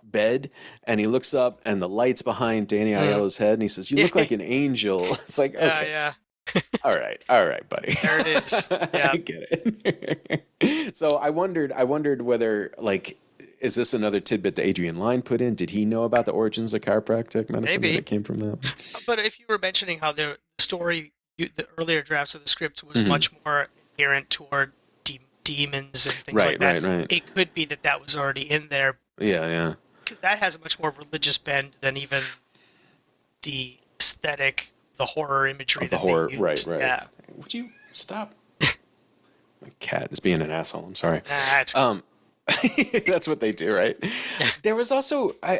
bed, and he looks up, and the light's behind Danny Mm. Aiello's head, and he says, "You look like an angel." It's like, Yeah. okay, Yeah. all right, buddy. There it is. I Yeah. get it. So I wondered whether like. Is this another tidbit that Adrian Lyne put in? Did he know about the origins of chiropractic medicine that Maybe. it came from that? But if you were mentioning how the story, the earlier drafts of the script was Mhm. much more adherent toward demons and things Right, like that, right. it could be that that was already in there Yeah. because that has a much more religious bend than even the aesthetic, the horror imagery Of the that horror, they right. used. Yeah. Would you stop? My cat is being an asshole. I'm sorry. Nah, it's That's what they do, right? There was also, I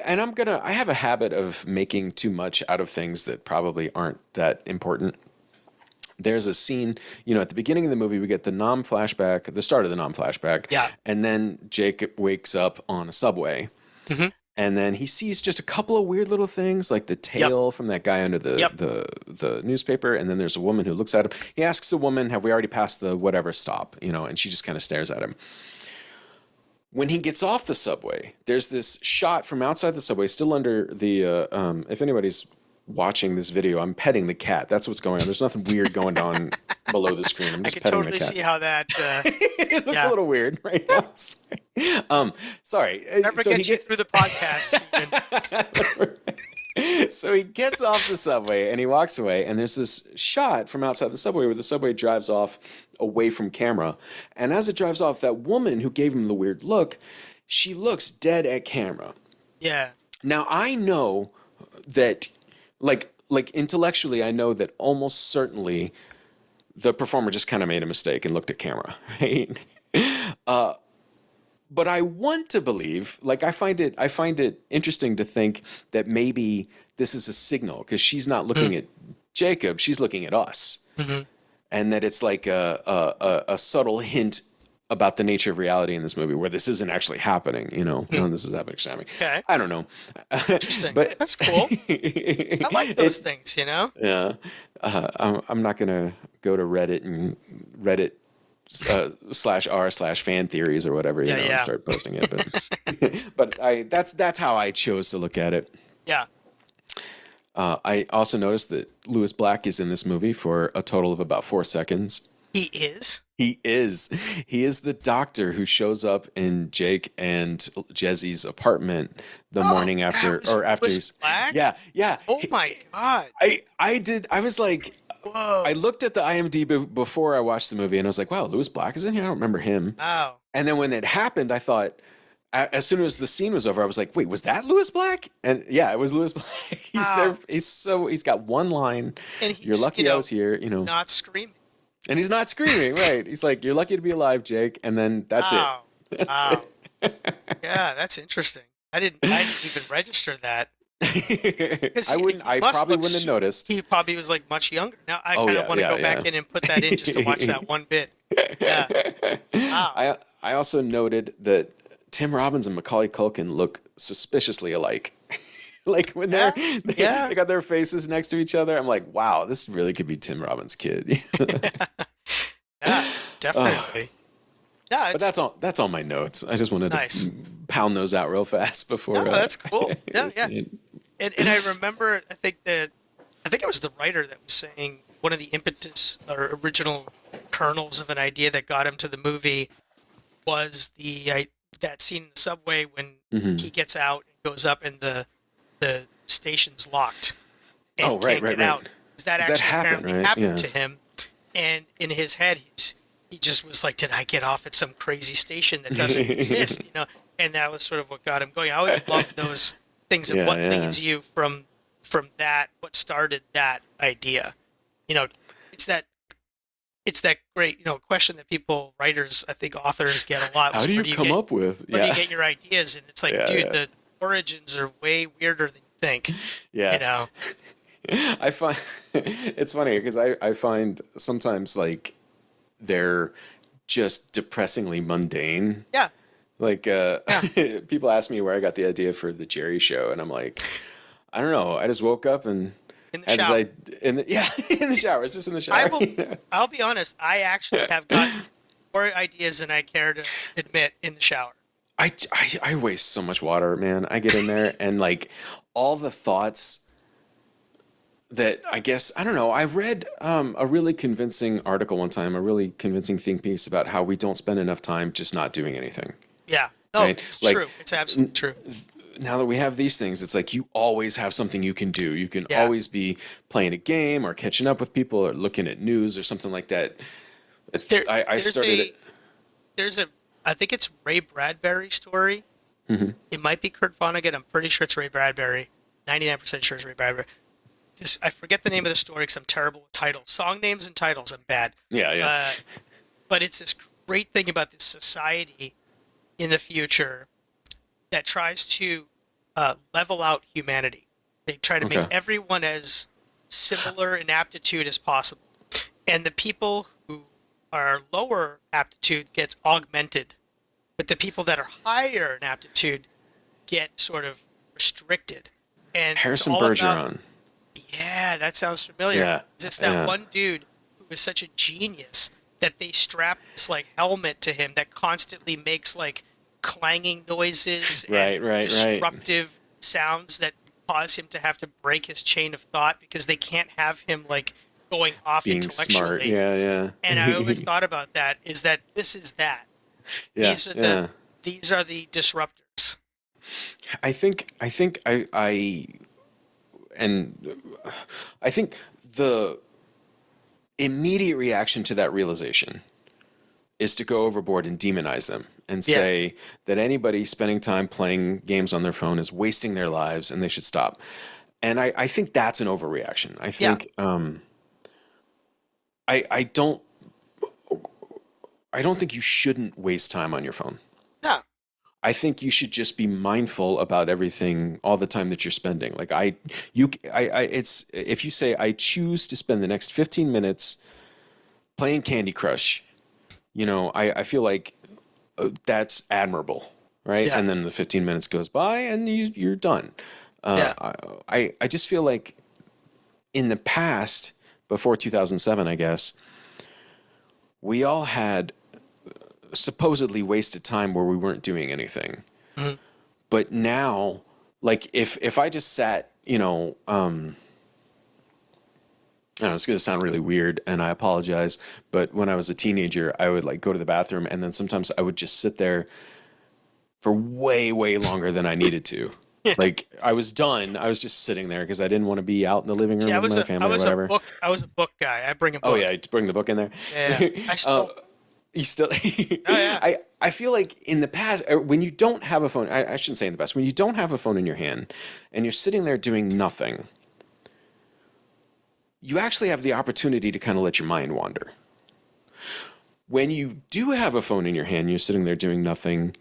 have a habit of making too much out of things that probably aren't that important. There's a scene, at the beginning of the movie, we get the Nam flashback, the start of the Nam flashback, Yeah. and then Jacob wakes up on a subway, Mhm. and then he sees just a couple of weird little things, like the tail from that guy under Yep. the newspaper, and then there's a woman who looks at him. He asks a woman, "Have we already passed the whatever stop?" And she just kind of stares at him. When he gets off the subway, there's this shot from outside the subway, still under the. If anybody's watching this video, I'm petting the cat. That's what's going on. There's nothing weird going on below the screen. I'm I just can petting the totally cat. see how that. It looks a Yeah. little weird right now. Sorry. Never So gets you through the podcast. So he gets off the subway and he walks away, and there's this shot from outside the subway where the subway drives off away from camera. And as it drives off, that woman who gave him the weird look, she looks dead at camera. Yeah. Now I know that, like intellectually, I know that almost certainly the performer just kind of made a mistake and looked at camera, right? But I want to believe, like I find it interesting to think that maybe this is a signal, because she's not looking at Jacob, she's looking at us, and that it's like a subtle hint about the nature of reality in this movie, where this isn't actually happening. When this is happening. Okay. I don't know. Interesting. But that's cool. I like those things. Yeah. I'm not gonna go to Reddit and Reddit. /r/fan theories or whatever, and start posting it. But that's how I chose to look at it. Yeah. I also noticed that Lewis Black is in this movie for a total of about 4 seconds. He is? He is. He is the doctor who shows up in Jake and Jezzy's apartment the morning after, or after Lewis Black? Yeah. Oh my God. I was like, whoa. I looked at the IMDb before I watched the movie, and I was like, wow, Lewis Black is in here? I don't remember him. Wow. And then when it happened, I thought, as soon as the scene was over, I was like, wait, was that Lewis Black? And yeah, it was Lewis Black. He's there. He's got one line. And he's, you're lucky I was here, not screaming. And he's not screaming, right? He's like, you're lucky to be alive, Jake. And then that's it. That's it. Yeah, that's interesting. I didn't even register that. I probably wouldn't have noticed. He probably was like much younger. Now I kind of want to go back in and put that in just to watch that one bit. Yeah. Wow. I also noted that Tim Robbins and Macaulay Culkin look suspiciously alike. Like when they got their faces next to each other, I'm like, wow, this really could be Tim Robbins' kid. Yeah, definitely. Yeah, but that's all my notes. I just wanted to pound those out real fast before. No, that's cool. Yeah. And I remember, I think it was the writer that was saying one of the impetus or original kernels of an idea that got him to the movie was that scene in the subway when he gets out and goes up and the station's locked. And can't get out. That actually happened to him. And in his head, he just was like, did I get off at some crazy station that doesn't exist? And that was sort of what got him going. I always love those things and what leads you from that, what started that idea. It's that great, question that writers, I think authors get a lot. How do you come up with? Where do you get your ideas? And it's like, dude, the origins are way weirder than you think. Yeah. I find it's funny because I find sometimes like they're just depressingly mundane. Yeah. Like people ask me where I got the idea for the Jerry Show, and I'm like, I don't know. I just woke up and in the shower. In the shower. It's just in the shower. I'll be honest. I actually have gotten more ideas than I care to admit in the shower. I waste so much water, man. I get in there and like all the thoughts that I guess, I don't know. I read a really convincing article one time, a really convincing think piece about how we don't spend enough time just not doing anything. Yeah. No, right? It's true. It's absolutely true. Now that we have these things, it's like you always have something you can do. You can always be playing a game or catching up with people or looking at news or something like that. I think it's Ray Bradbury story. Mm-hmm. It might be Kurt Vonnegut. I'm pretty sure it's Ray Bradbury. 99% sure it's Ray Bradbury. I forget the name of the story because I'm terrible with titles. Song names and titles, I'm bad. Yeah. But it's this great thing about this society in the future that tries to level out humanity. They try to make everyone as similar in aptitude as possible. And the people who are lower aptitude gets augmented. But the people that are higher in aptitude get sort of restricted. And Harrison Bergeron. Yeah, that sounds familiar. Yeah. It's that one dude who was such a genius that they strapped this like helmet to him that constantly makes like clanging noises and disruptive sounds that cause him to have to break his chain of thought because they can't have him like going off Being smart. intellectually. Yeah, And I always yeah. thought about that is that this is that. Yeah, These are the yeah. these are the disruptors. I and I think the immediate reaction to that realization is to go overboard and demonize them and Yeah. say that anybody spending time playing games on their phone is wasting their lives and they should stop. And I think that's an overreaction. I Yeah. think I I don't I don't think you shouldn't waste time on your phone. No. I think you should just be mindful about everything all the time that you're spending. Like it's if you say I choose to spend the next 15 minutes playing Candy Crush, I feel like that's admirable, right? Yeah. And then the 15 minutes goes by and you're done. Uh, Yeah. I just feel like in the past, before 2007, I guess, we all had supposedly wasted time where we weren't doing anything. Mhm. But now, like if I just sat, I don't know, it's going to sound really weird and I apologize, but when I was a teenager, I would like go to the bathroom and then sometimes I would just sit there for way, way longer than I needed to. Yeah. Like I was done. I was just sitting there because I didn't want to be out in the living See, room with my I family or was a whatever. book guy. I bring a Oh book. yeah, to bring the book in there. Yeah. I uh, still. you still Oh yeah. I feel like in the past when you don't have a phone, I shouldn't say in the past, when you don't have a phone in your hand and you're sitting there doing nothing, you actually have the opportunity to kind of let your mind wander. When you do have a phone in your hand, you're sitting there doing nothing,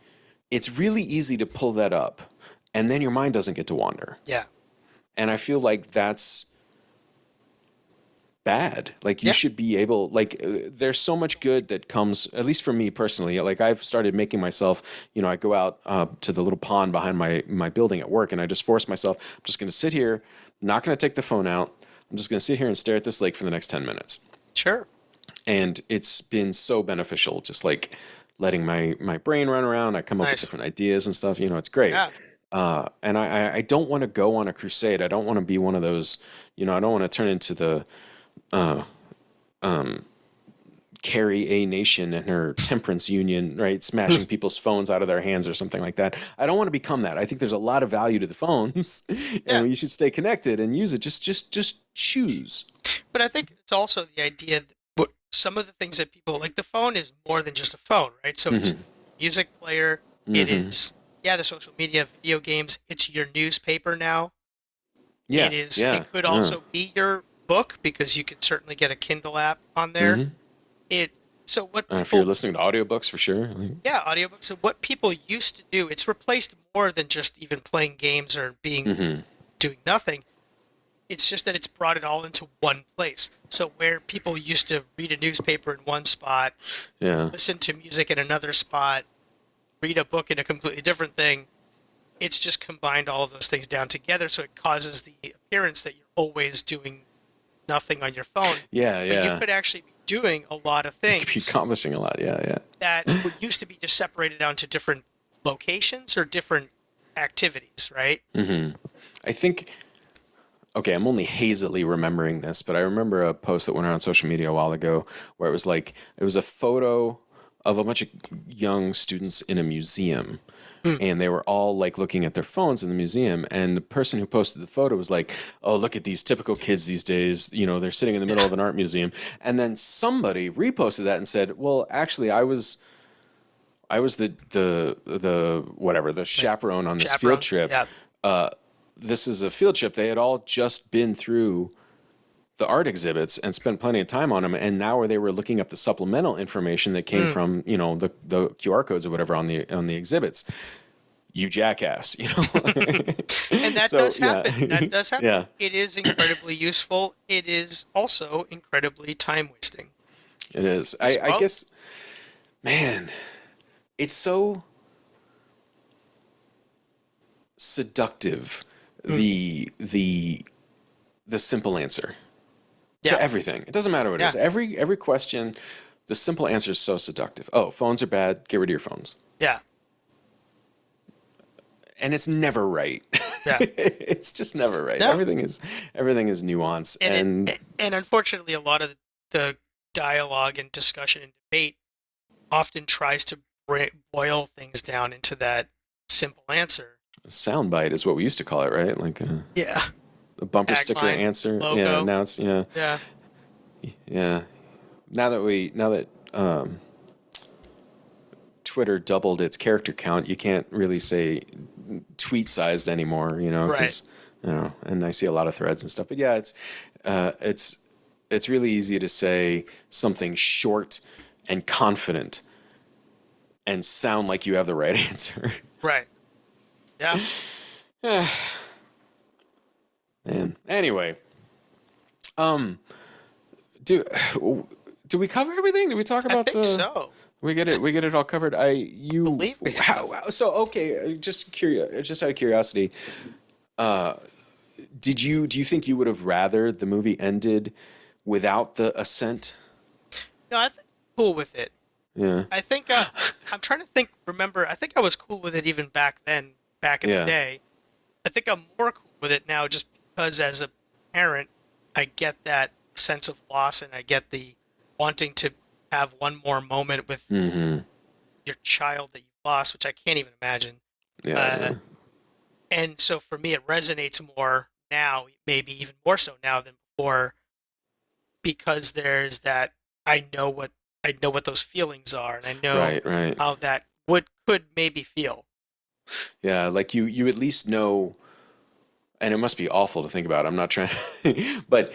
it's really easy to pull that up and then your mind doesn't get to wander. Yeah. And I feel like that's bad. Like you Yeah. should be able, like there's so much good that comes, at least for me personally. Like I've started making myself, I go out to the little pond behind my building at work and I just force myself, I'm just going to sit here, not going to take the phone out. I'm just going to sit here and stare at this lake for the next 10 minutes. Sure. And it's been so beneficial, just like letting my brain run around. I come up with Nice. different ideas and stuff. It's great. Yeah. And I don't want to go on a crusade. I don't want to be one of those, I don't want to turn into the Carrie A Nation and her temperance union, right? Smashing people's phones out of their hands or something like that. I don't want to become that. I think there's a lot of value to the phones, Yeah. and you should stay connected and use it. Just choose. But I think it's also the idea that some of the things that people like, the phone is more than just a phone, right? So it's music player. It is, the social media, video games. It's your newspaper now. Yeah, It is. yeah, It could yeah. also be your book because you could certainly get a Kindle app on there. So what If you're people, listening to audiobooks, for sure. yeah, audiobooks. So what people used to do, it's replaced more than just even playing games or being doing nothing. It's just that it's brought it all into one place. So where people used to read a newspaper in one spot, Yeah, listen to music in another spot, read a book in a completely different thing, it's just combined all of those things down together. So it causes the appearance that you're always doing nothing on your phone. yeah, But you yeah. could actually be doing a lot of Could be things accomplishing a lot. Yeah, yeah. that used to be just separated down to different locations or different activities, right? I think. Okay, I'm only hazily remembering this, but I remember a post that went around social media a while ago where it was a photo of a bunch of young students in a museum. And they were all like looking at their phones in the museum. And the person who posted the photo was like, oh, look at these typical kids these days. They're sitting in the middle of an art museum. And then somebody reposted that and said, well, actually, I was the whatever, the chaperone on this Chaperone. field trip. Yeah. This is a field trip. They had all just been through the art exhibits and spent plenty of time on them. And now where they were looking up the supplemental information that came from, the QR codes or whatever on the exhibits. You jackass, And that So, does yeah. happen. That does happen. Yeah. It is incredibly useful. It is also incredibly time wasting. It is. It's I both. guess, man, it's so seductive. The simple answer Yeah. to everything. It doesn't matter what it is. Yeah. Every question, the simple answer is so seductive. Oh, phones are bad. Get rid of your phones. Yeah. And it's never right. Yeah. It's just never right. No. Everything is nuance, and And unfortunately, a lot of the dialogue and discussion and debate often tries to boil things down into that simple answer. soundbite is what we used to call it, right? Like Yeah. a bumper sticker Tagline, answer. Yeah, logo. now it's Yeah. yeah. Now that Twitter doubled its character count, you can't really say tweet sized anymore, Right. because and I see a lot of threads and stuff. But yeah, uh, it's it's really easy to say something short and confident and sound like you have the right answer. Right. Yeah. Man. Anyway, um, do do we cover everything? Did we talk I about think the? so. We get it all covered. Believe we have. So okay, just curious, just out of curiosity, do you think you would have rather the movie ended without the ascent? No, I think I'm cool with it. Yeah, I think I'm trying to think. Remember, I think I was cool with it even back then, back in the yeah, day. I think I'm more cool with it now, just because as a parent, I get that sense of loss, and I get the wanting to have one more moment with mm-hmm, your child that you lost, which I can't even imagine. yeah, Uh, yeah, and so for me, it resonates more now, maybe even more so now than before, because there's that I know what those feelings are, and I know right, right, how that would could maybe feel. yeah. Like you at least know, and it must be awful to think about. I'm not trying, but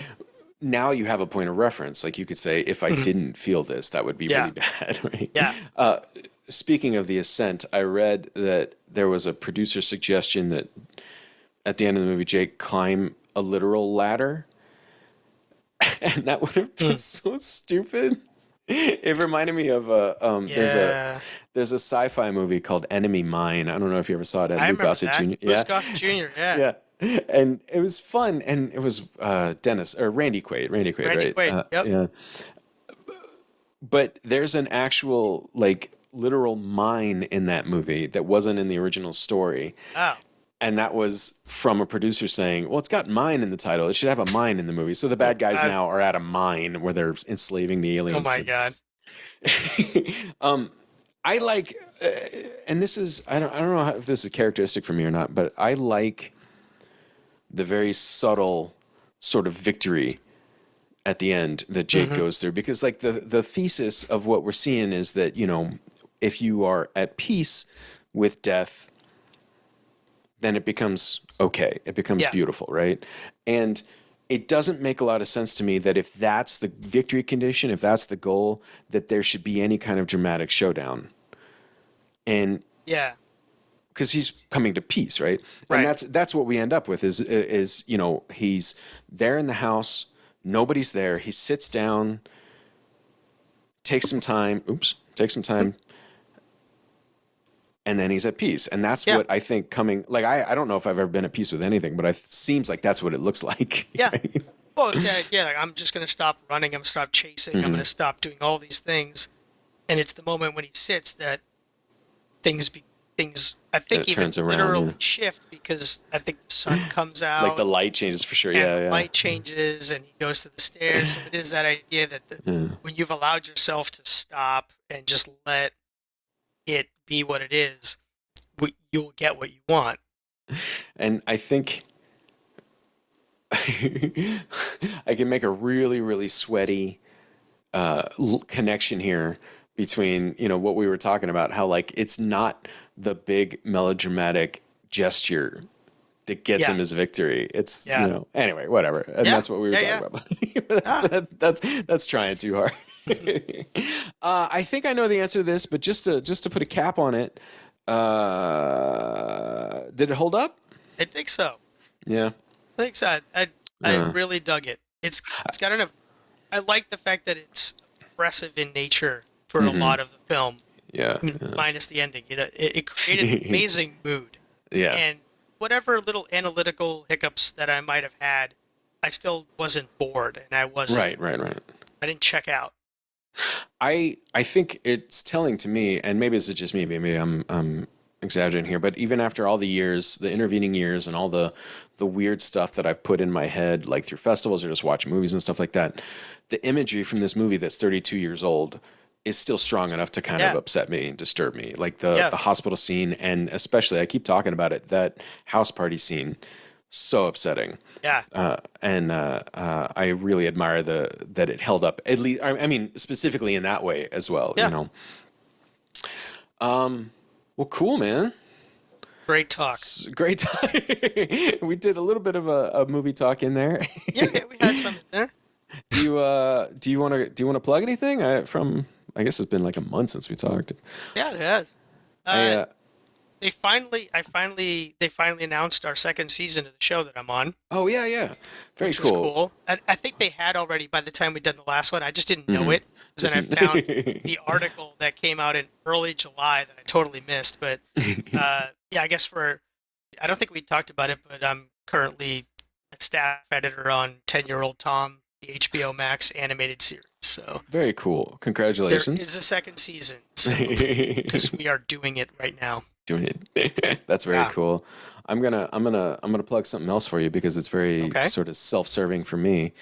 now you have a point of reference. Like you could say, if I Mhm. didn't feel this, that would be Yeah, really bad, right? yeah. Uh, Speaking of the ascent, I read that there was a producer suggestion that at the end of the movie, Jake climb a literal ladder, and that would have been Mm. so stupid. It reminded me of Yeah, there's a sci-fi movie called Enemy Mine. I don't know if you ever saw it. It had I Luke remember Gossett that. Jr. Louis Yeah, Gossett Jr., yeah. yeah, and it was fun, and it was Dennis or Randy Quaid, Randy right? Quaid, yep. Yeah, but there's an actual like literal mine in that movie that wasn't in the original story. Oh, And that was from a producer saying, well, it's got mine in the title. It should have a mine in the movie. So the bad guys I, now are at a mine where they're enslaving the oh aliens. my God. um, I like, and this is, I don't know if this is characteristic for me or not, but I like the very subtle sort of victory at the end that Jake Hmm. goes through, because like the thesis of what we're seeing is that, if you are at peace with death, then it becomes okay. It becomes Yeah, beautiful, right? And it doesn't make a lot of sense to me that if that's the victory condition, if that's the goal, that there should be any kind of dramatic showdown. And yeah, because he's coming to peace, right? And right. that's what we end up with is he's there in the house, nobody's there. He sits down, takes some time, and then he's at peace. And that's Yeah, what I think coming, like, I don't know if I've ever been at peace with anything, but it seems like that's what it looks like. yeah. Right? Well, it's the idea. Like, I'm just going to stop running. I'm going to stop chasing. I'm going Hmm. to stop doing all these things. And it's the moment when he sits that things I That think it even turns around, yeah. literally shift, because I think the sun comes Like the out light changes for sure. and Yeah, the yeah. light changes and he goes to the stairs. So it is that idea that Yeah. when you've allowed yourself to stop and just let it be what it is, you'll get what you want. And I think I can make a really, really sweaty connection here between what we were talking about, how like it's not the big melodramatic gesture that gets Yeah, him his victory. It's yeah, anyway, whatever, and yeah, that's what we were yeah, talking yeah. about. Ah. That's trying too hard. I think I know the answer to this, but just to put a cap on it, did it hold up? I think so. Yeah. I think so. I Uh, really dug it. It's got enough. I like the fact that it's oppressive in nature for a hmm lot of the film, Yeah. minus the ending. It created an amazing mood, Yeah. and whatever little analytical hiccups that I might have had, I still wasn't bored, and Right. Right. Right. I didn't check out. I think it's telling to me, and maybe this is just me. Maybe I'm exaggerating here, but even after all the years, the intervening years, and all the weird stuff that I've put in my head, like through festivals or just watching movies and stuff like that, the imagery from this movie that's 32 years old is still strong enough to kind of Yeah, upset me and disturb me. Like the yeah, the hospital scene, and especially I keep talking about it, that house party scene, so upsetting. yeah, And I really admire the that it held up. At least, I mean, specifically in that way as well. yeah. Well, cool, man. Great talk. Great time. We did a little bit of a movie talk in there. Yeah, yeah, we had some in there. Do you want to plug anything? I guess it's been like a month since we talked. Yeah, it has. I Uh, they finally announced our second season of the show that I'm on, Oh, yeah, yeah. Very which was cool. cool. I think they had already by the time we'd done the last one. I just didn't know Hmm. it. 'Cause Just then I found the article that came out in early July that I totally missed. But yeah, I guess I don't think we talked about it, but I'm currently a staff editor on 10-Year-Old Tom, the HBO Max animated series. So Very cool. there Congratulations. is a second season. So because we are doing it right now. Doing it. That's very Yeah. cool. I'm gonna plug something else for you because it's very Okay. sort of self-serving for me.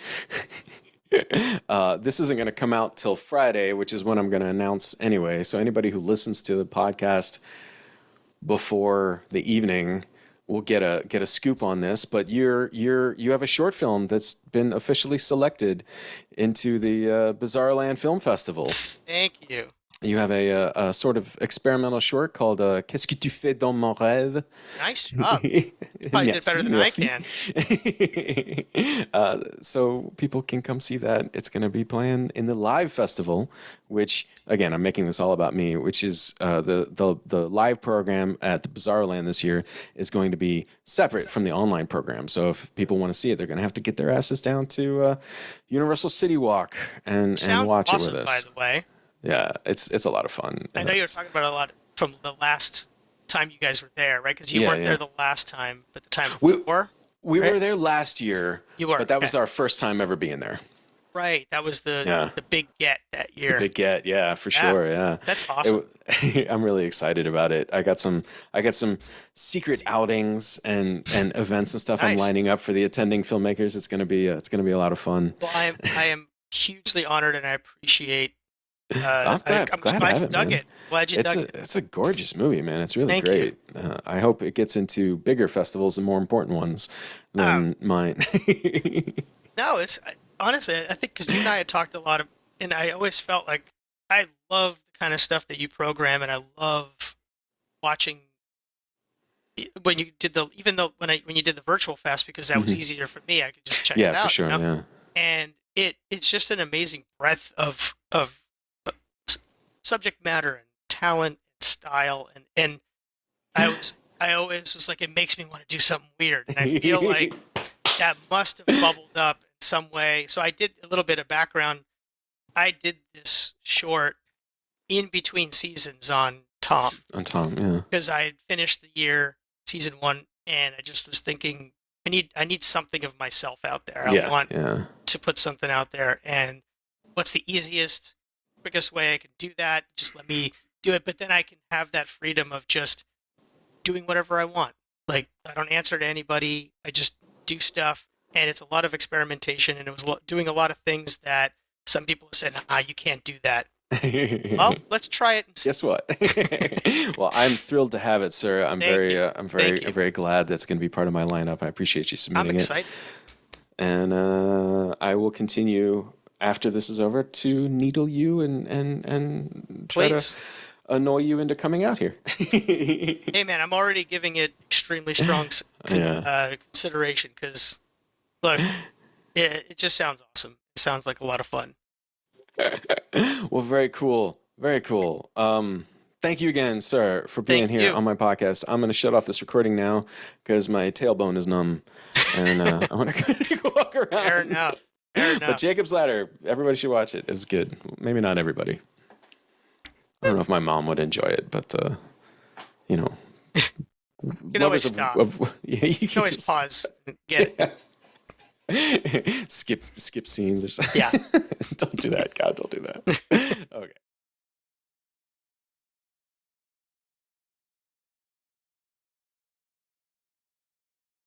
This isn't going to come out till Friday, which is when I'm going to announce anyway. So anybody who listens to the podcast before the evening will get a scoop on this. But you have a short film that's been officially selected into the Bizarre Land Film Festival. Thank you. You have a sort of experimental short called Qu'est-ce que tu fais dans mon rêve? Nice job. Probably did better than I can. So people can come see that. It's going to be playing in the live festival, which again, I'm making this all about me. Which is the live program at the Bizarre Land this year is going to be separate from the online program. So if people want to see it, they're going to have to get their asses down to Universal City Walk and Sounds watch awesome, it with by us. the way. Yeah, it's a lot of fun. I know you were talking about a lot from the last time you guys were there, right? Because you Yeah, weren't yeah. there the last time, but the time We- before. We Right? were there last year, You were, but that was okay. our first time ever being there. Right. That was Yeah. the big get that year. Big get, yeah, for Yeah. sure, yeah. That's awesome. I'm really excited about it. I got some secret outings and events and stuff I'm Nice. lining up for the attending filmmakers. It's gonna be a lot of fun. Well, I am hugely honored and I appreciate. I'm glad I'm to glad have you it, dug man. it. Glad you dug it. It's a gorgeous movie, man. It's really Thank great. I hope it gets into bigger festivals and more important ones Oh. than mine. No, honestly, I think because you and I had talked a lot of, and I always felt like I love the kind of stuff that you program, and I love watching when you did even though when you did the virtual fest because that was Mhm. easier for me, I could just check it Yeah, out. for sure. You know? Yeah. And it's just an amazing breadth of uh, subject matter and talent and style, and I always was like, it makes me want to do something weird, and I feel like that must have bubbled up in some way. So I did a little bit of background. I did this short in between seasons on Tom On Tom, yeah. because I had finished the year season one, and I just was thinking I need something of myself out there. I want Yeah. to put something out there, and what's the easiest, quickest way I can do that? Just let me do it, but then I can have that freedom of just doing whatever I want. Like I don't answer to anybody. I just do stuff, and it's a lot of experimentation, and it was doing a lot of things that some people have said, you can't do that. Well, let's try it and see. Guess what? Well, I'm thrilled to have it, sir. I'm Thank very, you. I'm Thank you. very glad that's going to be part of my lineup. I appreciate you I'm submitting it, excited. and I will continue after this is over to needle you and try to Please. annoy you into coming out here. Hey, man, I'm already giving it extremely strong consideration because, look, it just sounds awesome. It sounds like a lot of fun. Well, very cool. Very cool. Thank you again, sir, for being Thank here you. on my podcast. I'm going to shut off this recording now because my tailbone is numb, and I want to walk around. Fair enough. Fair But enough. Jacob's Ladder, everybody should watch it. It was good. Maybe not everybody. I don't know if my mom would enjoy it, but you know, You can always stop. Yeah, you You can always just pause and get it. skip scenes or something. Yeah. Don't do that. God, don't do that. Okay.